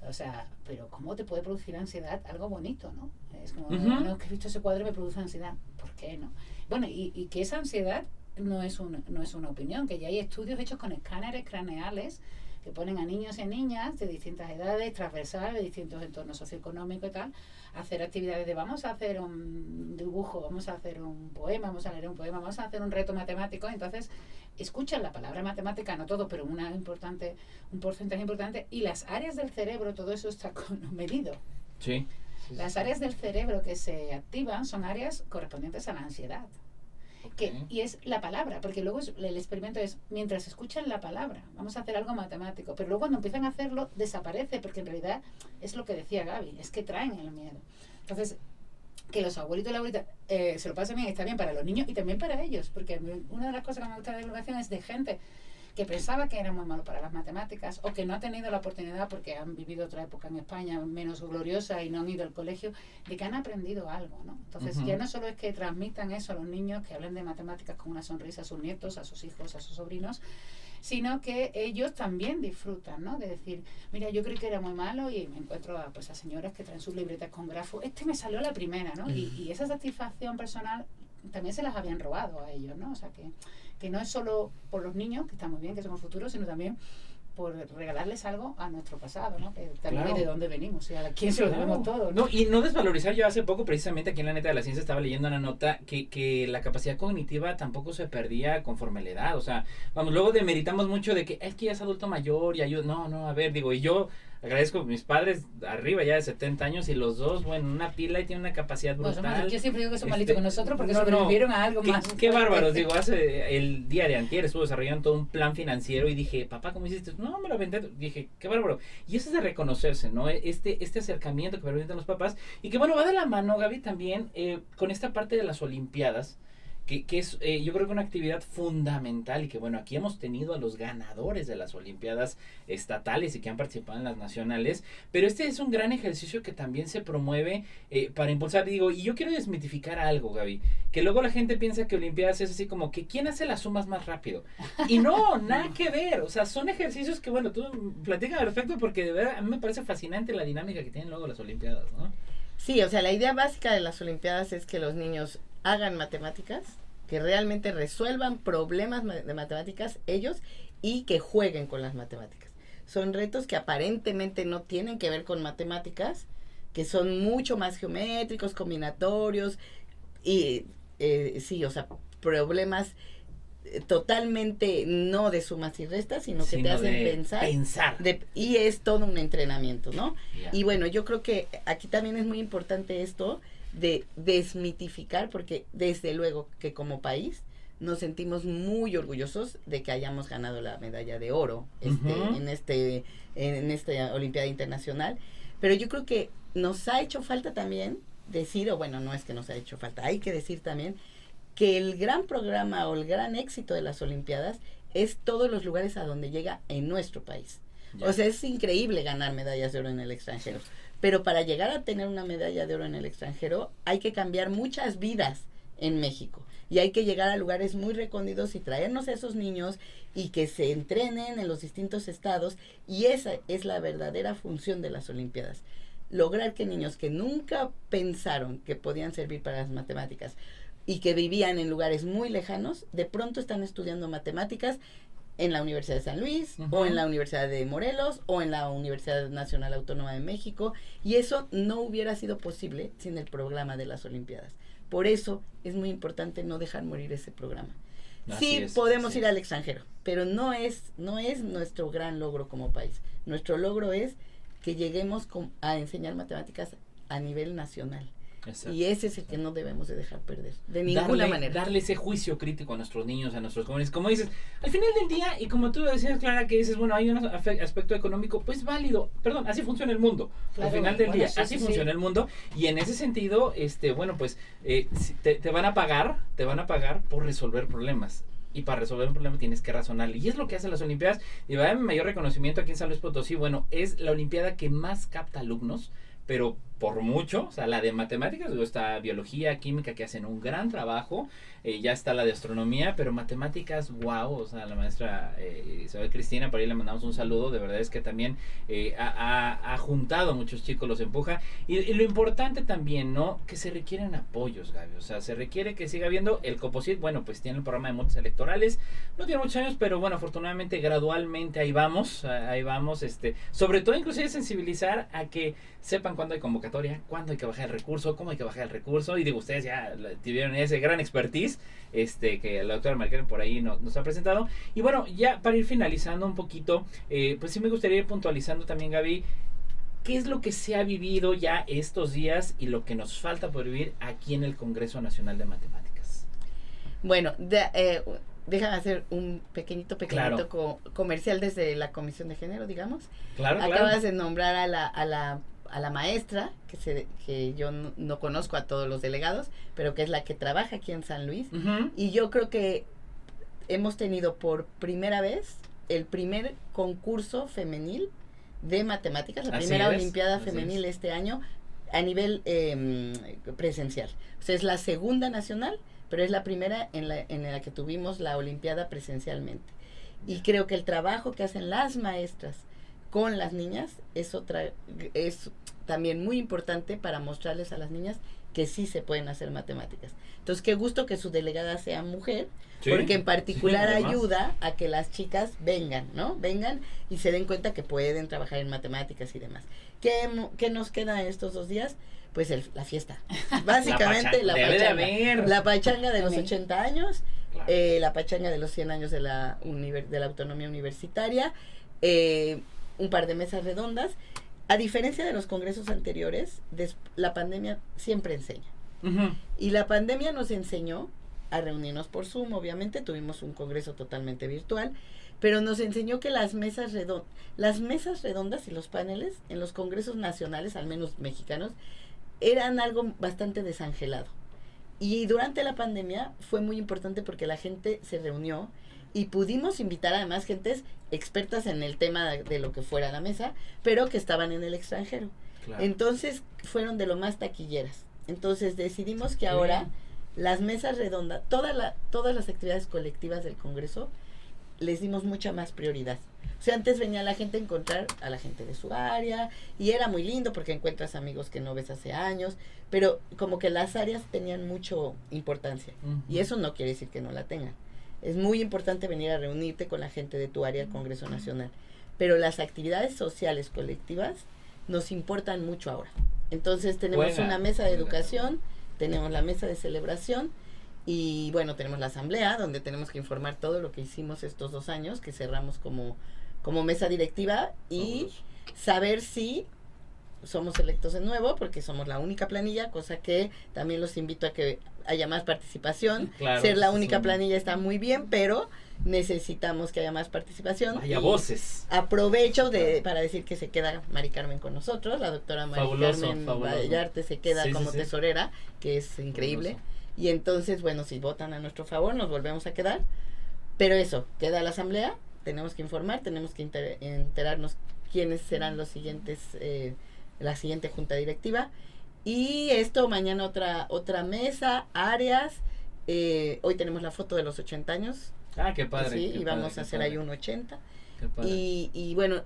O sea, pero ¿cómo te puede producir ansiedad algo bonito, no? Es como, no, que he visto ese cuadro y me produce ansiedad. ¿Por qué no? Bueno, y que esa ansiedad no es una opinión, que ya hay estudios hechos con escáneres craneales que ponen a niños y niñas de distintas edades, transversales, de distintos entornos socioeconómicos y tal, a hacer actividades de vamos a hacer un dibujo, vamos a hacer un poema, vamos a leer un poema, vamos a hacer un reto matemático. Entonces escuchan la palabra matemática, no todo, pero un porcentaje importante, y las áreas del cerebro, todo eso está medido. Sí. Las áreas del cerebro que se activan son áreas correspondientes a la ansiedad. Y es la palabra, porque luego el experimento es, mientras escuchan la palabra, vamos a hacer algo matemático, pero luego cuando empiezan a hacerlo, desaparece, porque en realidad es lo que decía Gaby, es que traen el miedo. Entonces, que los abuelitos y la abuelita se lo pasen bien, está bien para los niños y también para ellos, porque una de las cosas que me gusta de la educación es de gente que pensaba que era muy malo para las matemáticas o que no ha tenido la oportunidad porque han vivido otra época en España menos gloriosa y no han ido al colegio, de que han aprendido algo, ¿no? Entonces ya no solo es que transmitan eso a los niños, que hablen de matemáticas con una sonrisa a sus nietos, a sus hijos, a sus sobrinos, sino que ellos también disfrutan, ¿no? De decir, mira, yo creí que era muy malo y me encuentro a señoras que traen sus libretas con grafos, me salió la primera, ¿no? Y esa satisfacción personal también se las habían robado a ellos, ¿no? O sea, que no es solo por los niños, que está muy bien, que son el futuro, sino también por regalarles algo a nuestro pasado, ¿no? Que también es de dónde venimos, y a quién se lo debemos todo, ¿no? No, y no desvalorizar. Yo hace poco, precisamente aquí en la Neta de la Ciencia, estaba leyendo una nota que la capacidad cognitiva tampoco se perdía conforme la edad. O sea, vamos, luego demeritamos mucho de que es que ya es adulto mayor y ayuda. No, a ver, digo, y yo agradezco a mis padres arriba ya de 70 años y los dos, bueno, una pila y tiene una capacidad brutal. Bueno, yo siempre digo que son malitos con nosotros porque sobrevivieron a algo más. Qué bárbaros, digo, hace el día de antier estuve desarrollando todo un plan financiero y dije, papá, ¿cómo hiciste? No, me lo aventé. Dije, qué bárbaro. Y eso es de reconocerse, ¿no? Este acercamiento que permiten los papás y que, bueno, va de la mano, Gaby, también con esta parte de las Olimpiadas. Que es yo creo que una actividad fundamental y que bueno, aquí hemos tenido a los ganadores de las Olimpiadas estatales y que han participado en las nacionales, pero este es un gran ejercicio que también se promueve para impulsar, digo, y yo quiero desmitificar algo, Gaby, que luego la gente piensa que Olimpiadas es así como que ¿quién hace las sumas más rápido? Y no, nada que ver, o sea, son ejercicios que bueno, tú platicas al respecto porque de verdad a mí me parece fascinante la dinámica que tienen luego las Olimpiadas, ¿no? Sí, o sea, la idea básica de las Olimpiadas es que los niños hagan matemáticas, que realmente resuelvan problemas de matemáticas ellos y que jueguen con las matemáticas. Son retos que aparentemente no tienen que ver con matemáticas, que son mucho más geométricos, combinatorios y sí, o sea, problemas totalmente no de sumas y restas, sino que te hacen pensar. Y es todo un entrenamiento, ¿no? Yeah. Y bueno, yo creo que aquí también es muy importante esto de desmitificar, porque desde luego que como país nos sentimos muy orgullosos de que hayamos ganado la medalla de oro en esta Olimpiada Internacional, pero yo creo que nos ha hecho falta también decir, o bueno, no es que nos ha hecho falta, hay que decir también que el gran programa o el gran éxito de las Olimpiadas es todos los lugares a donde llega en nuestro país. Yeah. O sea, es increíble ganar medallas de oro en el extranjero, pero para llegar a tener una medalla de oro en el extranjero hay que cambiar muchas vidas en México y hay que llegar a lugares muy recónditos y traernos a esos niños y que se entrenen en los distintos estados, y esa es la verdadera función de las Olimpiadas. Lograr que niños que nunca pensaron que podían servir para las matemáticas y que vivían en lugares muy lejanos, de pronto están estudiando matemáticas en la Universidad de San Luis, o en la Universidad de Morelos, o en la Universidad Nacional Autónoma de México, y eso no hubiera sido posible sin el programa de las Olimpiadas. Por eso es muy importante no dejar morir ese programa. Sí, podemos ir al extranjero, pero no es nuestro gran logro como país. Nuestro logro es que lleguemos a enseñar matemáticas a nivel nacional. Exacto. Y ese es el que no debemos de dejar perder, de ninguna manera. Darle ese juicio crítico a nuestros niños, a nuestros jóvenes. Como dices, al final del día, y como tú decías, Clara, que dices, bueno, hay un aspecto económico, pues válido. Perdón, así funciona el mundo. Claro, al final del día, así funciona el mundo. Y en ese sentido, bueno, pues te van a pagar por resolver problemas. Y para resolver un problema tienes que razonar. Y es lo que hacen las Olimpiadas. Y va a mayor reconocimiento aquí en San Luis Potosí. Bueno, es la Olimpiada que más capta alumnos, pero por mucho, o sea, la de matemáticas, luego está biología, química, que hacen un gran trabajo, ya está la de astronomía, pero matemáticas, wow, o sea, la maestra Isabel Cristina, por ahí le mandamos un saludo, de verdad es que también ha juntado a muchos chicos, los empuja, y lo importante también, ¿no? Que se requieren apoyos, Gaby, o sea, se requiere que siga habiendo el Coposit, bueno, pues tiene el programa de motos electorales, no tiene muchos años, pero bueno, afortunadamente, gradualmente ahí vamos, sobre todo inclusive sensibilizar a que sepan cuándo hay convocatoria, cuándo hay que bajar el recurso, cómo hay que bajar el recurso, y digo, ustedes ya tuvieron ese gran expertise, que la doctora Marquera por ahí nos ha presentado, y bueno, ya para ir finalizando un poquito, pues sí me gustaría ir puntualizando también, Gaby, ¿qué es lo que se ha vivido ya estos días y lo que nos falta por vivir aquí en el Congreso Nacional de Matemáticas? Bueno, déjame hacer un pequeñito Claro. comercial desde la Comisión de Género, digamos. Claro, Acabas de nombrar a la maestra, que yo no conozco a todos los delegados, pero que es la que trabaja aquí en San Luis. Uh-huh. Y yo creo que hemos tenido por primera vez el primer concurso femenil de matemáticas, la primera Olimpiada femenil este año a nivel presencial. O sea, es la segunda nacional, pero es la primera en la que tuvimos la Olimpiada presencialmente. Y creo que el trabajo que hacen las maestras con las niñas es también muy importante para mostrarles a las niñas que sí se pueden hacer matemáticas. Entonces, qué gusto que su delegada sea mujer, sí, porque en particular sí, ayuda a que las chicas vengan, ¿no? Vengan y se den cuenta que pueden trabajar en matemáticas y demás. ¿Qué nos queda estos 2 días? Pues la fiesta. Básicamente la pachanga de los 80 años, claro, la pachanga de los 100 años de la autonomía universitaria, un par de mesas redondas. A diferencia de los congresos anteriores, la pandemia siempre enseña. Uh-huh. Y la pandemia nos enseñó a reunirnos por Zoom, obviamente, tuvimos un congreso totalmente virtual, pero nos enseñó que las mesas redondas y los paneles en los congresos nacionales, al menos mexicanos, eran algo bastante desangelado. Y durante la pandemia fue muy importante porque la gente se reunió y pudimos invitar además gentes expertas en el tema de lo que fuera la mesa, pero que estaban en el extranjero. Claro. Entonces fueron de lo más taquilleras. Entonces decidimos que ahora las mesas redondas, todas las actividades colectivas del Congreso, les dimos mucha más prioridad. O sea, antes venía la gente a encontrar a la gente de su área y era muy lindo porque encuentras amigos que no ves hace años, pero como que las áreas tenían mucha importancia. Uh-huh. Y eso no quiere decir que no la tengan. Es muy importante venir a reunirte con la gente de tu área al Congreso Nacional. Pero las actividades sociales colectivas nos importan mucho ahora. Entonces tenemos una mesa de educación, tenemos la mesa de celebración y bueno, tenemos la asamblea donde tenemos que informar todo lo que hicimos estos 2 años que cerramos como mesa directiva y saber si somos electos de nuevo porque somos la única planilla, cosa que también los invito a que haya más participación. Claro, ser la única planilla está muy bien, pero necesitamos que haya más participación. Haya voces. Aprovecho para decir que se queda Mari Carmen con nosotros, la doctora Mari Carmen Vallarte se queda como tesorera, que es increíble. Fabuloso. Y entonces, bueno, si votan a nuestro favor, nos volvemos a quedar. Pero eso, queda la asamblea, tenemos que informar, tenemos que enterarnos quiénes serán los siguientes, la siguiente junta directiva. Y esto, mañana otra mesa, áreas. Hoy tenemos la foto de los 80 años. Ah, qué padre. Sí, y vamos a hacer ahí un 80. Y bueno,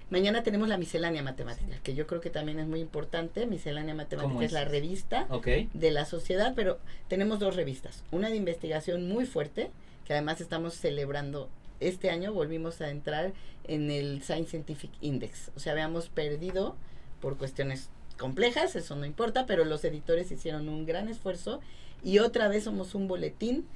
mañana tenemos la miscelánea matemática, que yo creo que también es muy importante. Miscelánea matemática es la revista de la sociedad, pero tenemos 2 revistas. Una de investigación muy fuerte, que además estamos celebrando. Este año volvimos a entrar en el Science Scientific Index. O sea, habíamos perdido por cuestiones complejas, eso no importa, pero los editores hicieron un gran esfuerzo y otra vez somos un boletín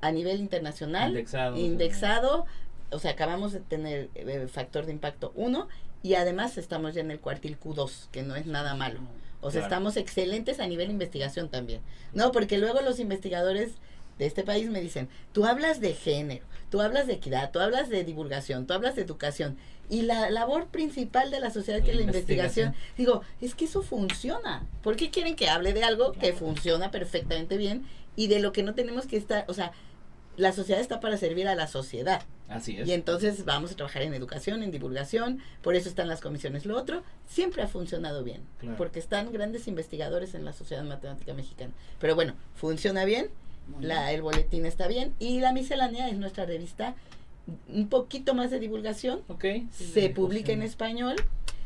a nivel internacional indexado. O sea, acabamos de tener factor de impacto 1 y además estamos ya en el cuartil Q2, que no es nada malo. O sea, estamos excelentes a nivel investigación también. No, porque luego los investigadores de este país me dicen, tú hablas de género, tú hablas de equidad, tú hablas de divulgación, tú hablas de educación. Y la labor principal de la sociedad que es la investigación. Digo, es que eso funciona. ¿Por qué quieren que hable de algo que funciona perfectamente bien y de lo que no tenemos que estar? O sea, la sociedad está para servir a la sociedad. Así es. Y entonces vamos a trabajar en educación, en divulgación, por eso están las comisiones. Lo otro siempre ha funcionado bien, Claro. porque están grandes investigadores en la Sociedad Matemática Mexicana. Pero bueno, funciona bien, el boletín está bien, y la miscelánea es nuestra revista, un poquito más de divulgación, Okay. se publica en español.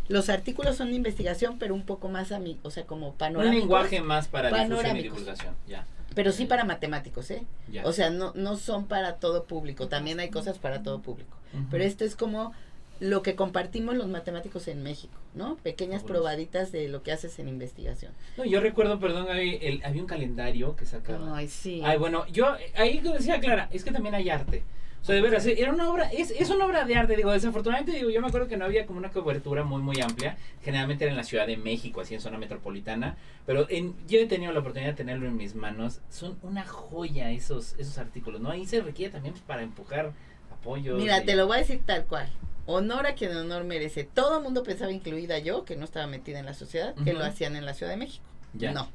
Los artículos son de investigación, pero un poco más o sea, como Un panorámicos. lenguaje más para difusión y panorámicos. divulgación, ya. Pero sí para matemáticos, ¿eh? Ya. O sea, no son para todo público, también hay cosas para todo público. Ujú. Pero esto es como lo que compartimos los matemáticos en México, ¿no? Pequeñas Fabuloso. probaditas de lo que haces en investigación. No, yo recuerdo, perdón, había un calendario que sacaba. Ay, sí. Ay, bueno, yo ahí decía Clara, es que también hay arte. O sea, de veras, era una obra, es una obra de arte, digo, desafortunadamente, digo, yo me acuerdo que no había como una cobertura muy amplia, generalmente era en la Ciudad de México, así en zona metropolitana, pero yo he tenido la oportunidad de tenerlo en mis manos, son una joya esos artículos, ¿no? Ahí se requiere también para empujar apoyos. Mira, te lo voy a decir tal cual. Honor a quien honor merece. Todo el mundo pensaba, incluida yo, que no estaba metida en la sociedad, que Ujú. lo hacían en la Ciudad de México. Ya. No.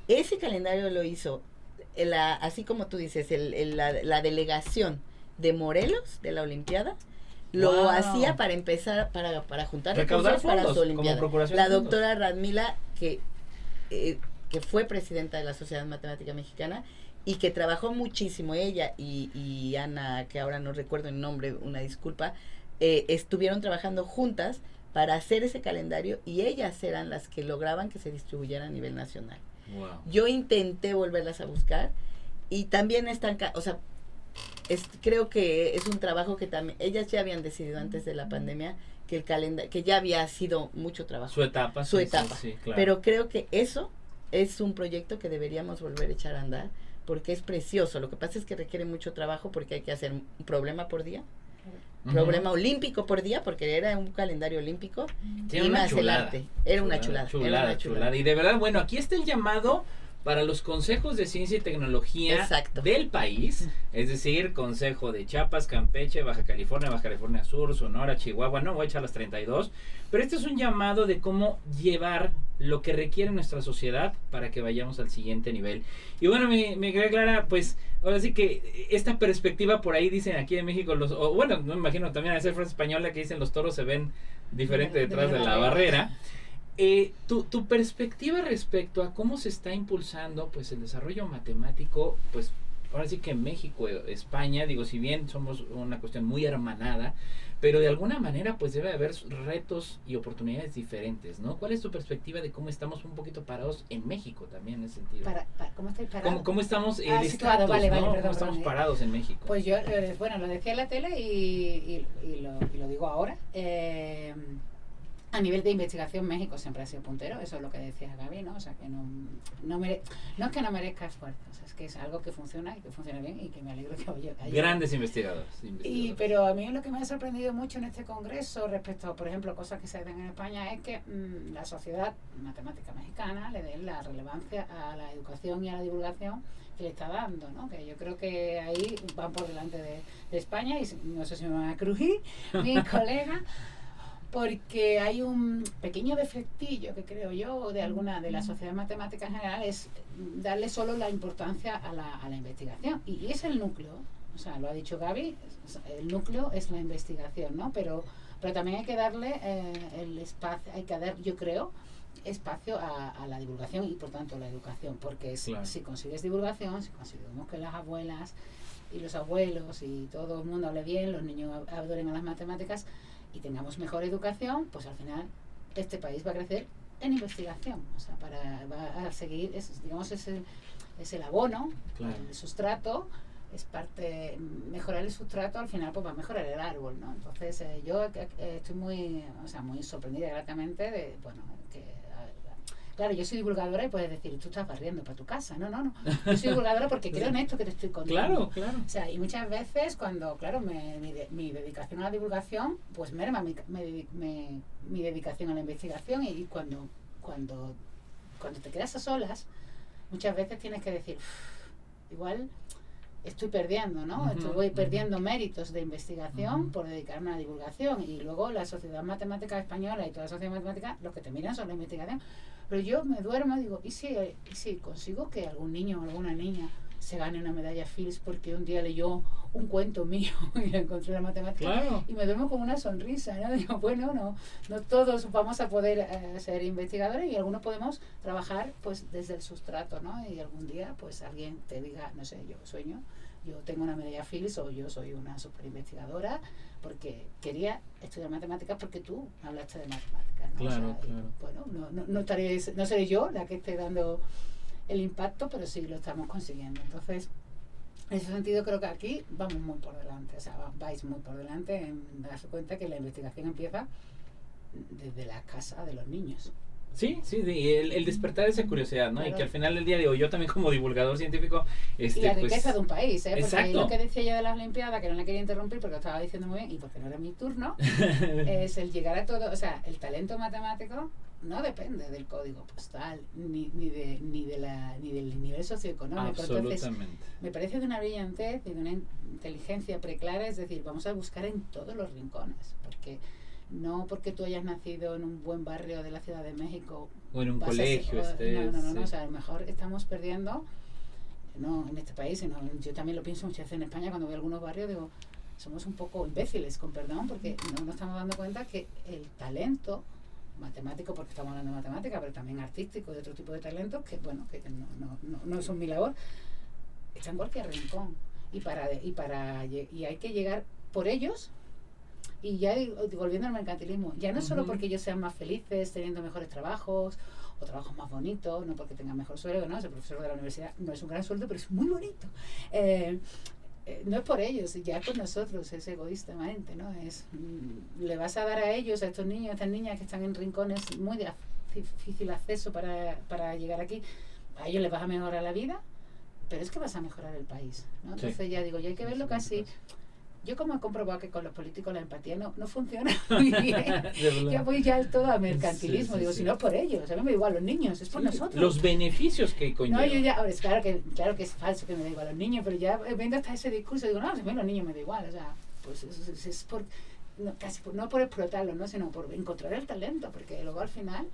Ese calendario lo hizo, así como tú dices, la delegación de Morelos, de la Olimpiada, lo Wow. hacía para empezar, para juntar Recaudar recursos para fondos, su como Olimpiada. procuración La de fondos. doctora Radmila, que fue presidenta de la Sociedad Matemática Mexicana, y que trabajó muchísimo, ella y Ana, que ahora no recuerdo el nombre, una disculpa, estuvieron trabajando juntas para hacer ese calendario, y ellas eran las que lograban que se distribuyera a nivel nacional. Wow. Yo intenté volverlas a buscar, y también están, o sea, creo que es un trabajo que también, ellas ya habían decidido antes de la pandemia que el calendario, que ya había sido mucho trabajo. Su etapa. Su sí, etapa. Sí, claro. Pero creo que eso es un proyecto que deberíamos volver a echar a andar, porque es precioso. Lo que pasa es que requiere mucho trabajo, porque hay que hacer un problema por día, Ujú. problema olímpico por día, porque era un calendario olímpico, Tiene y una más chulada. el arte. Era una chulada. Era una Chulada. Y de verdad, bueno, aquí está el llamado para los consejos de ciencia y tecnología Exacto. del país, es decir, Consejo de Chiapas, Campeche, Baja California Sur, Sonora, Chihuahua, no voy a echar las 32, pero este es un llamado de cómo llevar lo que requiere nuestra sociedad para que vayamos al siguiente nivel. Y bueno, me queda clara, pues, ahora sí que esta perspectiva por ahí dicen aquí en México, bueno, no me imagino también a ser frase española que dicen los toros se ven diferente detrás de la barrera. Tu perspectiva respecto a cómo se está impulsando pues el desarrollo matemático, pues ahora sí que en México, España, digo, si bien somos una cuestión muy hermanada, pero de alguna manera pues debe haber retos y oportunidades diferentes, ¿no? ¿Cuál es tu perspectiva de cómo estamos un poquito parados en México también en ese sentido? ¿Cómo estáis parados? ¿Cómo estamos situado, estatus, vale, ¿no? perdón, ¿Cómo estamos perdón. parados en México? Pues yo, bueno, lo decía en la tele y lo digo ahora. A nivel de investigación, México siempre ha sido puntero, eso es lo que decía Gaby, ¿no? O sea, que no es que no merezca esfuerzos, es que es algo que funciona y que funciona bien y que me alegro que haya. Grandes investigadores. Pero a mí lo que me ha sorprendido mucho en este congreso respecto a, por ejemplo, cosas que se hacen en España es que la sociedad matemática mexicana le dé la relevancia a la educación y a la divulgación que le está dando, ¿no? Que yo creo que ahí van por delante de España, y no sé si me van a crujir mis colegas, porque hay un pequeño defectillo que creo yo de alguna de la sociedad matemática en general, es darle solo la importancia a la investigación, y es el núcleo, o sea, lo ha dicho Gaby, el núcleo es la investigación, ¿no? Pero también hay que darle el espacio, hay que dar, yo creo, espacio a la divulgación y por tanto a la educación, porque Claro. si consigues divulgación, si conseguimos que las abuelas y los abuelos y todo el mundo hable bien, los niños adoren a las matemáticas y tengamos mejor educación, pues al final este país va a crecer en investigación, o sea, va a seguir, digamos, es el abono, Claro. el sustrato, es parte, mejorar el sustrato al final pues va a mejorar el árbol, ¿no? Entonces yo estoy muy sorprendida gratamente de, bueno, que claro, yo soy divulgadora y puedes decir, tú estás barriendo para tu casa. No. Yo soy divulgadora porque creo en esto que te estoy contando. Claro. O sea, y muchas veces cuando, claro, mi dedicación a la divulgación, pues merma mi dedicación a la investigación, y cuando te quedas a solas, muchas veces tienes que decir, igual estoy perdiendo, ¿no? Estoy perdiendo méritos de investigación por dedicarme a la divulgación, y luego la Sociedad Matemática Española y toda la sociedad matemática, los que te miran son la investigación. Pero yo me duermo y digo, ¿y si consigo que algún niño o alguna niña se gane una medalla Fields porque un día leyó un cuento mío y le encontré la matemática. Claro. Y me duermo con una sonrisa, ¿no? Digo, bueno, no todos vamos a poder ser investigadores y algunos podemos trabajar pues desde el sustrato, ¿no? Y algún día pues alguien te diga, no sé, yo sueño, yo tengo una medalla Fields o yo soy una super investigadora porque quería estudiar matemáticas porque tú hablaste de matemáticas, ¿no? Claro, o sea, claro. Bueno, no seré yo la que esté dando el impacto, pero sí lo estamos consiguiendo. Entonces, en ese sentido creo que aquí vamos muy por delante, o sea, vais muy por delante en darse cuenta que la investigación empieza desde la casa de los niños. Sí, el despertar esa curiosidad, ¿no? Claro. Y que al final del día, digo, yo también como divulgador científico, Y la pues, riqueza de un país, ¿eh? Porque exacto. lo que decía yo de las Olimpiadas, que no le quería interrumpir porque lo estaba diciendo muy bien y porque no era mi turno, es el llegar a todo, o sea, el talento matemático no depende del código postal, ni del nivel socioeconómico. Entonces, Absolutamente. me parece de una brillantez y de una inteligencia preclara, es decir, vamos a buscar en todos los rincones, porque no porque tú hayas nacido en un buen barrio de la Ciudad de México O en un vas a colegio. ser- no, sí. o sea, a lo mejor estamos perdiendo, no en este país, sino yo también lo pienso muchas veces en España cuando voy a algunos barrios, digo, somos un poco imbéciles, con perdón, porque no nos estamos dando cuenta que el talento matemático, porque estamos hablando de matemática, pero también artístico, de otro tipo de talentos, que bueno, que no son mi labor, está en cualquier rincón. Y hay que llegar por ellos. Y ya volviendo al mercantilismo, ya no solo porque ellos sean más felices, teniendo mejores trabajos o trabajos más bonitos, no porque tengan mejor sueldo, ¿no? Ser profesor de la universidad no es un gran sueldo, pero es muy bonito. No es por ellos, ya es por nosotros, es egoístamente, ¿no? Le vas a dar a ellos, a estos niños, a estas niñas que están en rincones muy de difícil acceso para llegar aquí, a ellos les vas a mejorar la vida, pero es que vas a mejorar el país, ¿no? Entonces ya digo, ya hay que verlo casi. Yo como he comprobado que con los políticos la empatía no funciona muy bien, ya voy ya todo a mercantilismo, digo, si no es por ellos, a mí me da igual los niños, es por nosotros. Los beneficios que conllevan. No, yo ya, ahora, es claro que es falso que me da igual a los niños, pero ya viendo hasta ese discurso, digo, no, a mí los niños me da igual, o sea, pues es por, no por explotarlos, ¿no? Sino por encontrar el talento, porque luego al final,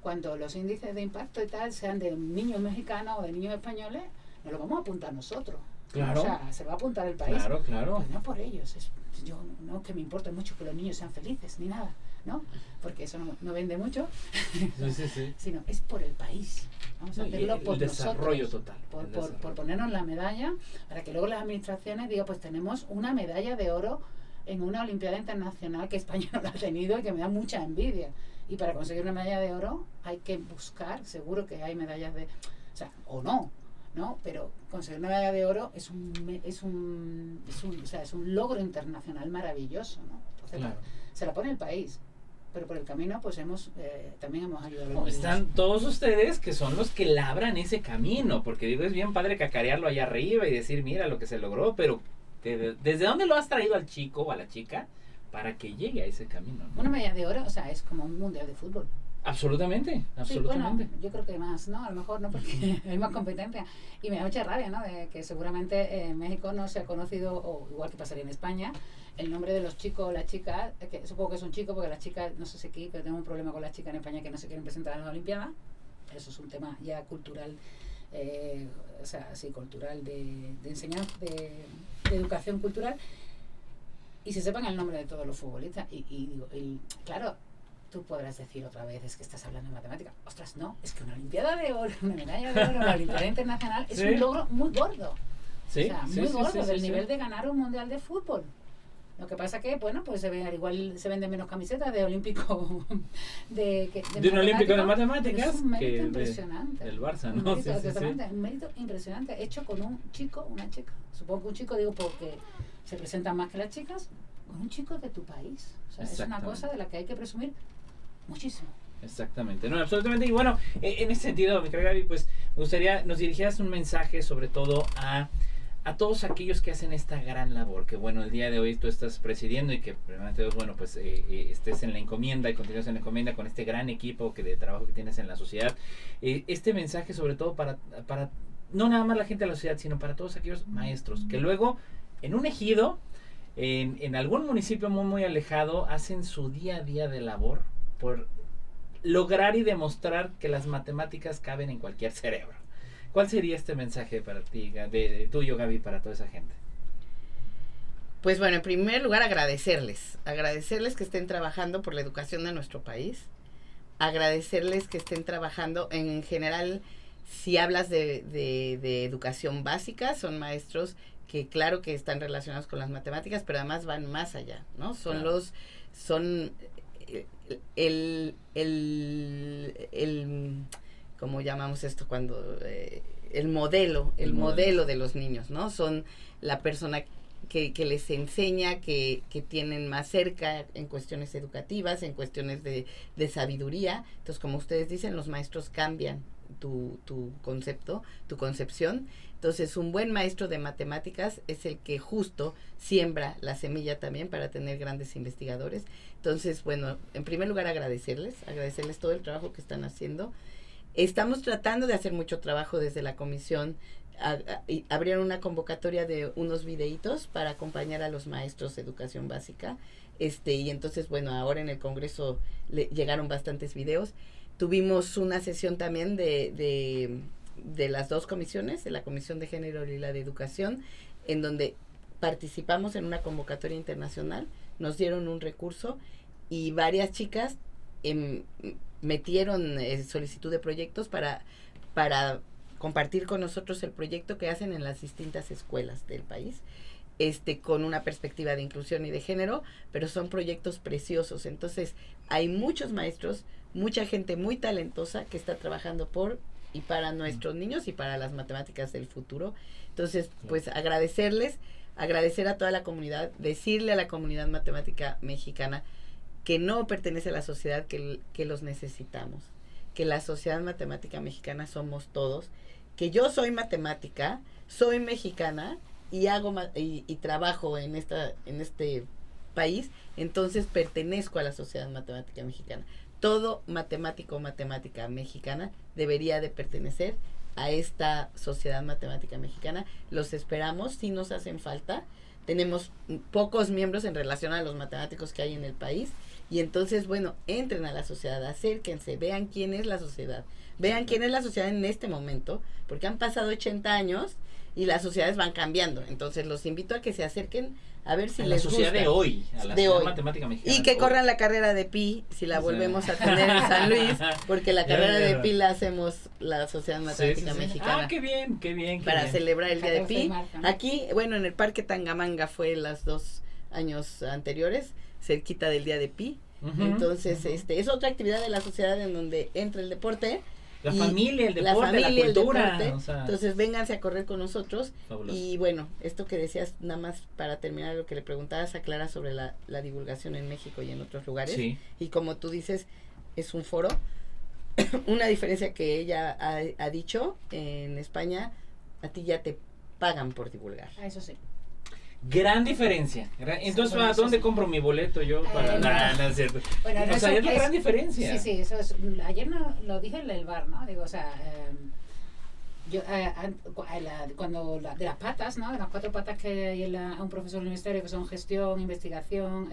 cuando los índices de impacto y tal sean de niños mexicanos o de niños españoles, nos lo vamos a apuntar nosotros. Claro. O sea, se va a apuntar el país. Claro. Pues no por ellos. Yo no que me importa mucho que los niños sean felices, ni nada, ¿no? Porque eso no vende mucho. Sí. Sino es por el país. Vamos a hacerlo por el desarrollo nosotros. total. Por ponernos la medalla, para que luego las administraciones digan, pues tenemos una medalla de oro en una Olimpiada Internacional que España no la ha tenido y que me da mucha envidia. Y para conseguir una medalla de oro hay que buscar, seguro que hay medallas de... O sea, o no, pero conseguir una medalla de oro es un logro internacional maravilloso, ¿no? Entonces, claro. Se la pone el país, pero por el camino pues también hemos ayudado a los están todos ustedes que son los que labran ese camino, porque digo, es bien padre cacarearlo allá arriba y decir, mira lo que se logró, pero ¿desde dónde lo has traído al chico o a la chica para que llegue a ese camino, ¿no? Una medalla de oro, o sea, es como un mundial de fútbol. Absolutamente. Sí, bueno, yo creo que más, ¿no? A lo mejor no, porque hay más competencia. Y me da mucha rabia, ¿no? De que seguramente en México no se ha conocido, o igual que pasaría en España, el nombre de los chicos o las chicas, que supongo que es un chico, porque las chicas, no sé si aquí, pero tengo un problema con las chicas en España que no se quieren presentar a las Olimpiadas. Eso es un tema ya cultural, cultural de enseñanza, de educación cultural. Y se sepan el nombre de todos los futbolistas. Claro, tú podrás decir otra vez, es que estás hablando de matemática. Ostras, no, es que una Olimpiada de Oro, una medalla de oro, una Olimpiada Internacional es un logro muy gordo. Muy gordo, del nivel de ganar un mundial de fútbol. Lo que pasa que, bueno, pues igual se venden menos camisetas de olímpico de un olímpico de matemáticas es un mérito que impresionante. del Barça, ¿no? Un mérito impresionante, hecho con un chico, una chica. Supongo que un chico, digo, porque se presentan más que las chicas, con un chico de tu país. O sea, es una cosa de la que hay que presumir muchísimo. Exactamente, no, absolutamente. Y bueno, en ese sentido, mi querida Gaby, pues me gustaría nos dirigieras un mensaje sobre todo a todos aquellos que hacen esta gran labor, que bueno, el día de hoy tú estás presidiendo y que primeramente bueno, pues estés en la encomienda y continúes en la encomienda con este gran equipo de trabajo que tienes en la sociedad. Este mensaje sobre todo para no nada más la gente de la sociedad, sino para todos aquellos maestros que luego en un ejido, en algún municipio muy muy alejado, hacen su día a día de labor por lograr y demostrar que las matemáticas caben en cualquier cerebro. ¿Cuál sería este mensaje para ti, de tuyo, Gaby, para toda esa gente? Pues bueno, en primer lugar agradecerles que estén trabajando por la educación de nuestro país, agradecerles que estén trabajando en general. Si hablas de educación básica, son maestros que claro que están relacionados con las matemáticas, pero además van más allá, ¿no? Son claro. el ¿cómo llamamos esto cuando? El modelo de los niños, ¿no? Son la persona que les enseña, que tienen más cerca en cuestiones educativas, en cuestiones de sabiduría. Entonces, como ustedes dicen, los maestros cambian tu concepto, tu concepción. Entonces, un buen maestro de matemáticas es el que justo siembra la semilla también para tener grandes investigadores. Entonces, bueno, en primer lugar agradecerles todo el trabajo que están haciendo. Estamos tratando de hacer mucho trabajo desde la comisión. Abrieron una convocatoria de unos videitos para acompañar a los maestros de educación básica. Y entonces, bueno, ahora en el Congreso llegaron bastantes videos. Tuvimos una sesión también de las dos comisiones, de la Comisión de Género y la de Educación, en donde participamos en una convocatoria internacional, nos dieron un recurso y varias chicas metieron solicitud de proyectos para compartir con nosotros el proyecto que hacen en las distintas escuelas del país, con una perspectiva de inclusión y de género, pero son proyectos preciosos. Entonces, hay muchos maestros, mucha gente muy talentosa que está trabajando por y para nuestros niños y para las matemáticas del futuro. Entonces, pues agradecer a toda la comunidad, decirle a la comunidad matemática mexicana que no pertenece a la sociedad, que los necesitamos, que la sociedad matemática mexicana somos todos, que yo soy matemática, soy mexicana y y trabajo en este país, entonces pertenezco a la sociedad matemática mexicana. Todo matemático o matemática mexicana debería de pertenecer a esta sociedad matemática mexicana. Los esperamos, si nos hacen falta. Tenemos pocos miembros en relación a los matemáticos que hay en el país. Y entonces, bueno, entren a la sociedad, acérquense, vean quién es la sociedad. Vean quién es la sociedad en este momento, porque han pasado 80 años y las sociedades van cambiando. Entonces, los invito a que se acerquen a ver si les gusta. A la sociedad de hoy, a la sociedad matemática mexicana. Y que corran la carrera de Pi, si la volvemos a tener en San Luis, porque la carrera de Pi la hacemos la Sociedad Matemática Mexicana. Ah, qué bien. Para celebrar el Día de Pi. Aquí, bueno, en el Parque Tangamanga fue los 2 años anteriores, cerquita del Día de Pi. Entonces, es otra actividad de la sociedad en donde entra el deporte. La familia, el deporte, la cultura. O sea, entonces, vénganse a correr con nosotros. Fabuloso. Y bueno, esto que decías, nada más para terminar lo que le preguntabas a Clara sobre la divulgación en México y en otros lugares. Sí. Y como tú dices, es un foro. Una diferencia que ella ha dicho, en España, a ti ya te pagan por divulgar. Eso sí. Gran diferencia. Entonces, ¿a dónde compro mi boleto yo? Para no es cierto. Bueno, o sea, es la gran diferencia. Sí, eso es. Ayer lo dije en el bar, ¿no? Digo, o sea, yo cuando de las patas, ¿no? De las 4 patas que hay a un profesor universitario, que son gestión, investigación,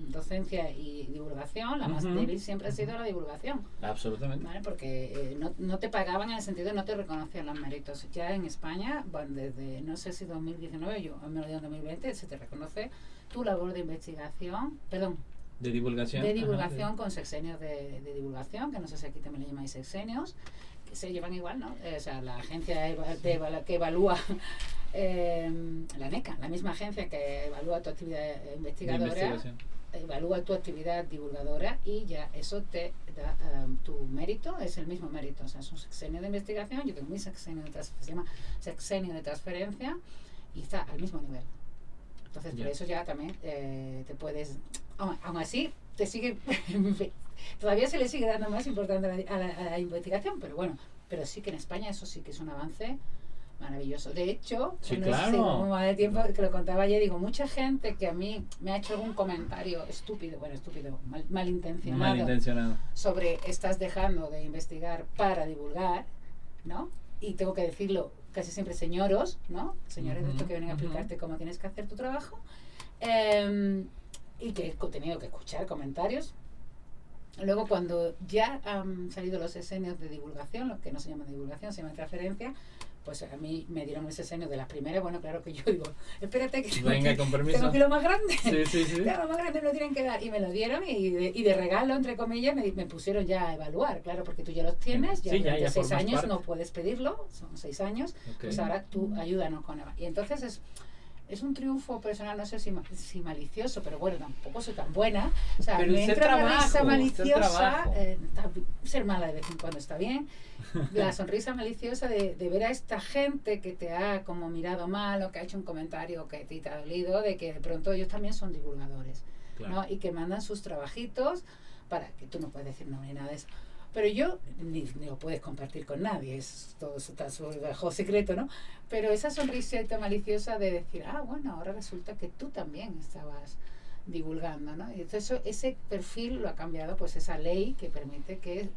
docencia y divulgación, la más débil siempre ha sido la divulgación. Absolutamente. ¿Vale? Porque no te pagaban en el sentido de no te reconocían los méritos. Ya en España, bueno, desde no sé si 2019, yo al menos en 2020, se te reconoce tu labor de investigación, de divulgación con sexenios de divulgación, que no sé si aquí también le llamáis sexenios, que se llevan igual, ¿no? O sea, la agencia que evalúa, la NECA, la misma agencia que evalúa tu actividad investigadora, evalúa tu actividad divulgadora y ya eso te da tu mérito, es el mismo mérito. O sea, es un sexenio de investigación, yo tengo mi sexenio de transferencia, se llama sexenio de transferencia y está al mismo nivel. Entonces, por eso ya también te puedes, aún así, te sigue, todavía se le sigue dando más importancia a la investigación, pero bueno, pero sí que en España eso sí que es un avance maravilloso. De hecho, sí, no claro. sé si como de tiempo que lo contaba ayer, digo, mucha gente que a mí me ha hecho algún comentario estúpido, malintencionado, sobre estás dejando de investigar para divulgar, ¿no? Y tengo que decirlo casi siempre señoros, ¿no? Señores de estos que vienen a explicarte cómo tienes que hacer tu trabajo, y que he tenido que escuchar comentarios Luego, cuando ya han salido los sesenios de divulgación, lo que no se llama divulgación, se llama transferencia, pues a mí me dieron el sesenio de las primeras. Bueno, claro que yo digo, espérate que Venga, con permiso. tengo que lo más grande. Sí. Tengo lo más grande, me lo tienen que dar. Y me lo dieron y de regalo, entre comillas, me pusieron ya a evaluar, claro, porque tú ya los tienes, ya durante 6 años parte. No puedes pedirlo, son 6 años, pues ahora tú ayúdanos con Eva. Y entonces es un triunfo personal, no sé si malicioso, pero bueno, tampoco soy tan buena. O sea, pero me entra la risa maliciosa, ser mala de vez en cuando está bien. La sonrisa maliciosa de ver a esta gente que te ha como mirado mal o que ha hecho un comentario que te ha dolido, de que de pronto ellos también son divulgadores, claro, ¿no? Y que mandan sus trabajitos para que tú no puedes decir no ni nada de eso. Pero yo ni lo puedes compartir con nadie, todo eso está bajo secreto, ¿no? Pero esa sonrisita maliciosa de decir, bueno, ahora resulta que tú también estabas divulgando, ¿no? Y entonces ese perfil lo ha cambiado pues esa ley que permite que,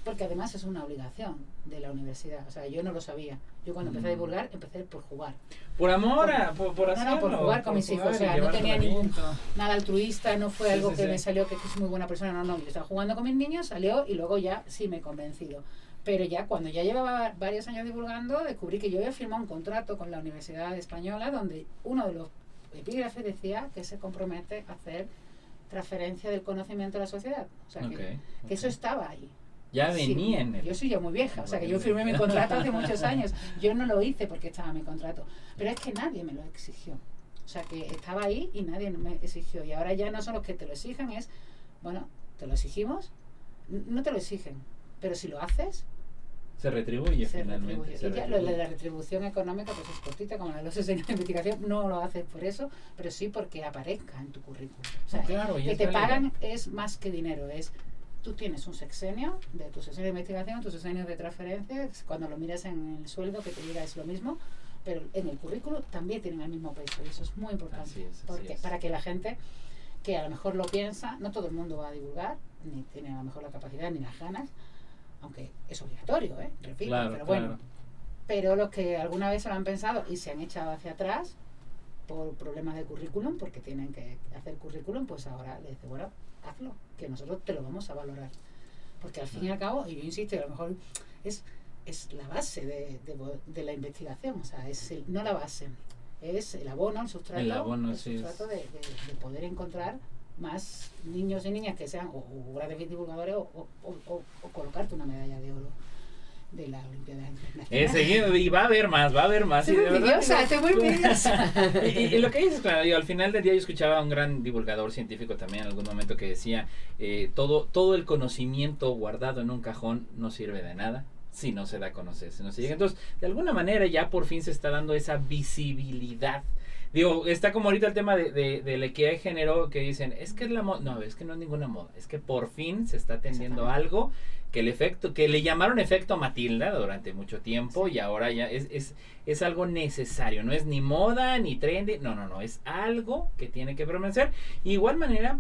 porque además es una obligación de la universidad, o sea, yo no lo sabía. Yo cuando empecé a divulgar, empecé por jugar. Por amor, por hacerlo. Por jugar con mis hijos, o sea, no tenía nada altruista, no fue algo que me salió que es muy buena persona, no, yo estaba jugando con mis niños, salió y luego ya sí me he convencido. Pero ya cuando ya llevaba varios años divulgando, descubrí que yo había firmado un contrato con la Universidad Española donde uno de los epígrafes decía que se compromete a hacer transferencia del conocimiento a la sociedad. O sea, que eso estaba ahí. Ya venía en Yo soy ya muy vieja, o sea que yo firmé mi contrato hace muchos años. Yo no lo hice porque estaba en mi contrato, pero es que nadie me lo exigió. O sea que estaba ahí y nadie me exigió. Y ahora ya no son los que te lo exigen, es, bueno, te lo exigimos, no te lo exigen, pero si lo haces, se retribuye finalmente. Y ya lo de la retribución económica pues es cortita, como la de los sesenios de investigación, no lo haces por eso, pero sí porque aparezca en tu currículum. O sea, claro, que te pagan es más que dinero, es tú tienes un sexenio de tu sexenio de investigación, tu sexenio de transferencia, cuando lo miras en el sueldo que te llega es lo mismo, pero en el currículum también tienen el mismo peso y eso es muy importante, porque para que la gente que a lo mejor lo piensa, no todo el mundo va a divulgar, ni tiene a lo mejor la capacidad ni las ganas, aunque es obligatorio, repito, claro, pero bueno, claro. Pero los que alguna vez se lo han pensado y se han echado hacia atrás por problemas de currículum, porque tienen que hacer currículum, pues ahora le dice, bueno, hazlo, que nosotros te lo vamos a valorar, porque al fin y al cabo, y yo insisto, a lo mejor es la base de la investigación, o sea, no la base, es el abono, el sustrato, de poder encontrar más niños y niñas que sean o grandes divulgadores o colocarte una medalla de oro de la Olimpiada Internacional. Y va a haber más. Estoy muy envidiosa. Y lo que dices, claro, al final del día yo escuchaba a un gran divulgador científico también en algún momento que decía, todo el conocimiento guardado en un cajón no sirve de nada si no se da a conocer, si no se llega. Entonces, de alguna manera ya por fin se está dando esa visibilidad. Digo, está como ahorita el tema de la equidad de género, que dicen, es que es la moda. No, es que no es ninguna moda. Es que por fin se está atendiendo algo que le llamaron efecto Matilda durante mucho tiempo, y ahora ya es algo necesario. No es ni moda, ni trendy. No. Es algo que tiene que permanecer. Igual manera,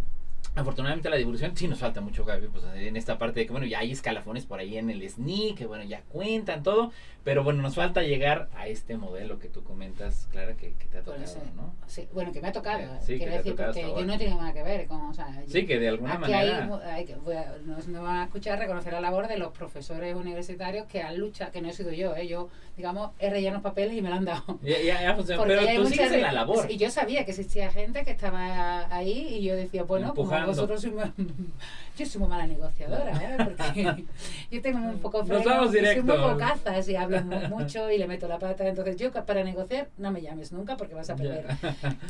afortunadamente la divulgación sí nos falta mucho, Gaby, pues en esta parte de que, bueno, ya hay escalafones por ahí en el SNI, que bueno, ya cuentan todo, pero bueno, nos falta llegar a este modelo que tú comentas, Clara, que te ha tocado, ¿no? Sí, bueno, que me ha tocado, sí, quiero decir, porque yo no tengo nada que ver con, o sea, sí, que de alguna manera nos van a escuchar reconocer la labor de los profesores universitarios que han luchado, que no he sido yo digamos, he relleno papeles y me lo han dado. Ya pero tú sigues en la labor. Y yo sabía que existía gente que estaba ahí y yo decía, bueno, como vosotros yo soy muy mala negociadora, porque yo tengo un poco freno, soy muy bocazas y hablo mucho y le meto la pata, entonces yo para negociar no me llames nunca porque vas a perder.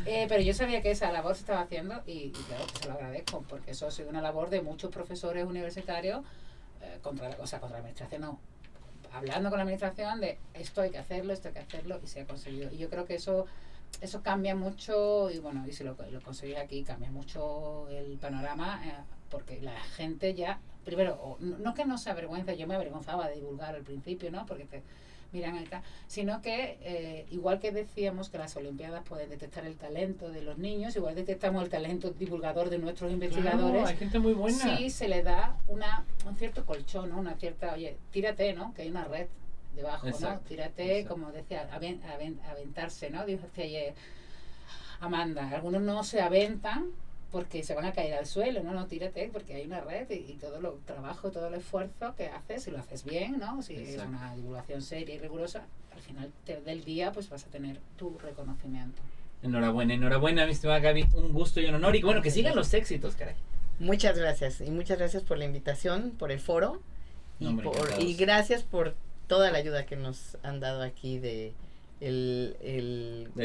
Pero yo sabía que esa labor se estaba haciendo y claro, pues se lo agradezco, porque eso ha sido una labor de muchos profesores universitarios contra la administración, no, hablando con la administración de esto hay que hacerlo y se ha conseguido. Y yo creo que eso cambia mucho, y bueno, y si lo conseguí aquí, cambia mucho el panorama, porque la gente ya, primero, no que no se avergüenza, yo me avergonzaba de divulgar al principio, ¿no? Porque te miran acá, sino que igual que decíamos que las Olimpiadas pueden detectar el talento de los niños, igual detectamos el talento divulgador de nuestros investigadores. Claro, hay gente muy buena. Sí, se le da un cierto colchón, ¿no? Una cierta, oye, tírate, ¿no? Que hay una red debajo, exacto, ¿no? Tírate, exacto, como decía, aventarse, ¿no? Dijo ayer Amanda, algunos no se aventan porque se van a caer al suelo, no, tírate, porque hay una red y todo el trabajo, todo el esfuerzo que haces, si lo haces bien, ¿no? Si es una divulgación seria y rigurosa, al final del día pues vas a tener tu reconocimiento. Enhorabuena, mi estimada Gaby, un gusto y un honor, y bueno, que sigan los éxitos, caray. Muchas gracias, y muchas gracias por la invitación, por el foro, y gracias por toda la ayuda que nos han dado aquí del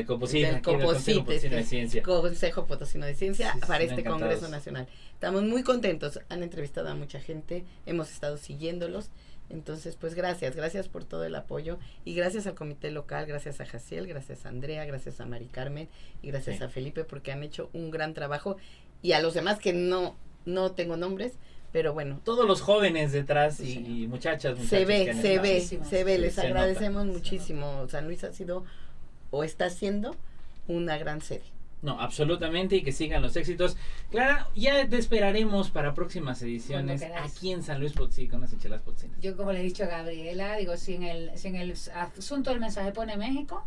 Consejo Potosino de Ciencia. Consejo Potosino de Ciencia, para este encantados. Congreso Nacional. Estamos muy contentos, han entrevistado a mucha gente, hemos estado siguiéndolos, entonces pues gracias por todo el apoyo, y gracias al comité local, gracias a Jaciel, gracias a Andrea, gracias a Mari Carmen, y gracias a Felipe, porque han hecho un gran trabajo, y a los demás que no tengo nombres, pero bueno. Todos los jóvenes detrás y muchachas se ve, les agradecemos nota, muchísimo. San Luis ha sido o está siendo una gran sede. No, absolutamente, y que sigan los éxitos. Clara, ya te esperaremos para próximas ediciones aquí en San Luis Potosí con las enchiladas potosinas. Yo, como le he dicho a Gabriela, digo, si en el asunto del mensaje pone México,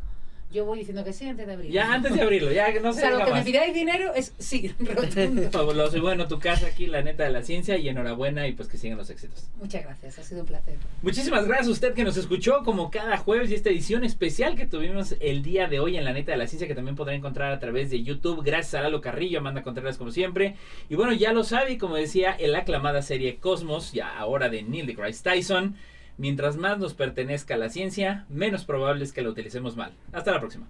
yo voy diciendo que sí antes de abrirlo. Ya antes de abrirlo, ya que no se lo que me pidáis dinero es sí, rotundo. Fabuloso. Y bueno, tu casa aquí, la neta de la ciencia, y enhorabuena, y pues que sigan los éxitos. Muchas gracias, ha sido un placer. Muchísimas gracias a usted que nos escuchó como cada jueves, y esta edición especial que tuvimos el día de hoy en la neta de la ciencia, que también podrá encontrar a través de YouTube. Gracias a Lalo Carrillo, Amanda Contreras como siempre. Y bueno, ya lo sabe, como decía, en la aclamada serie Cosmos, ya ahora de Neil deGrasse Tyson, mientras más nos pertenezca la ciencia, menos probable es que la utilicemos mal. Hasta la próxima.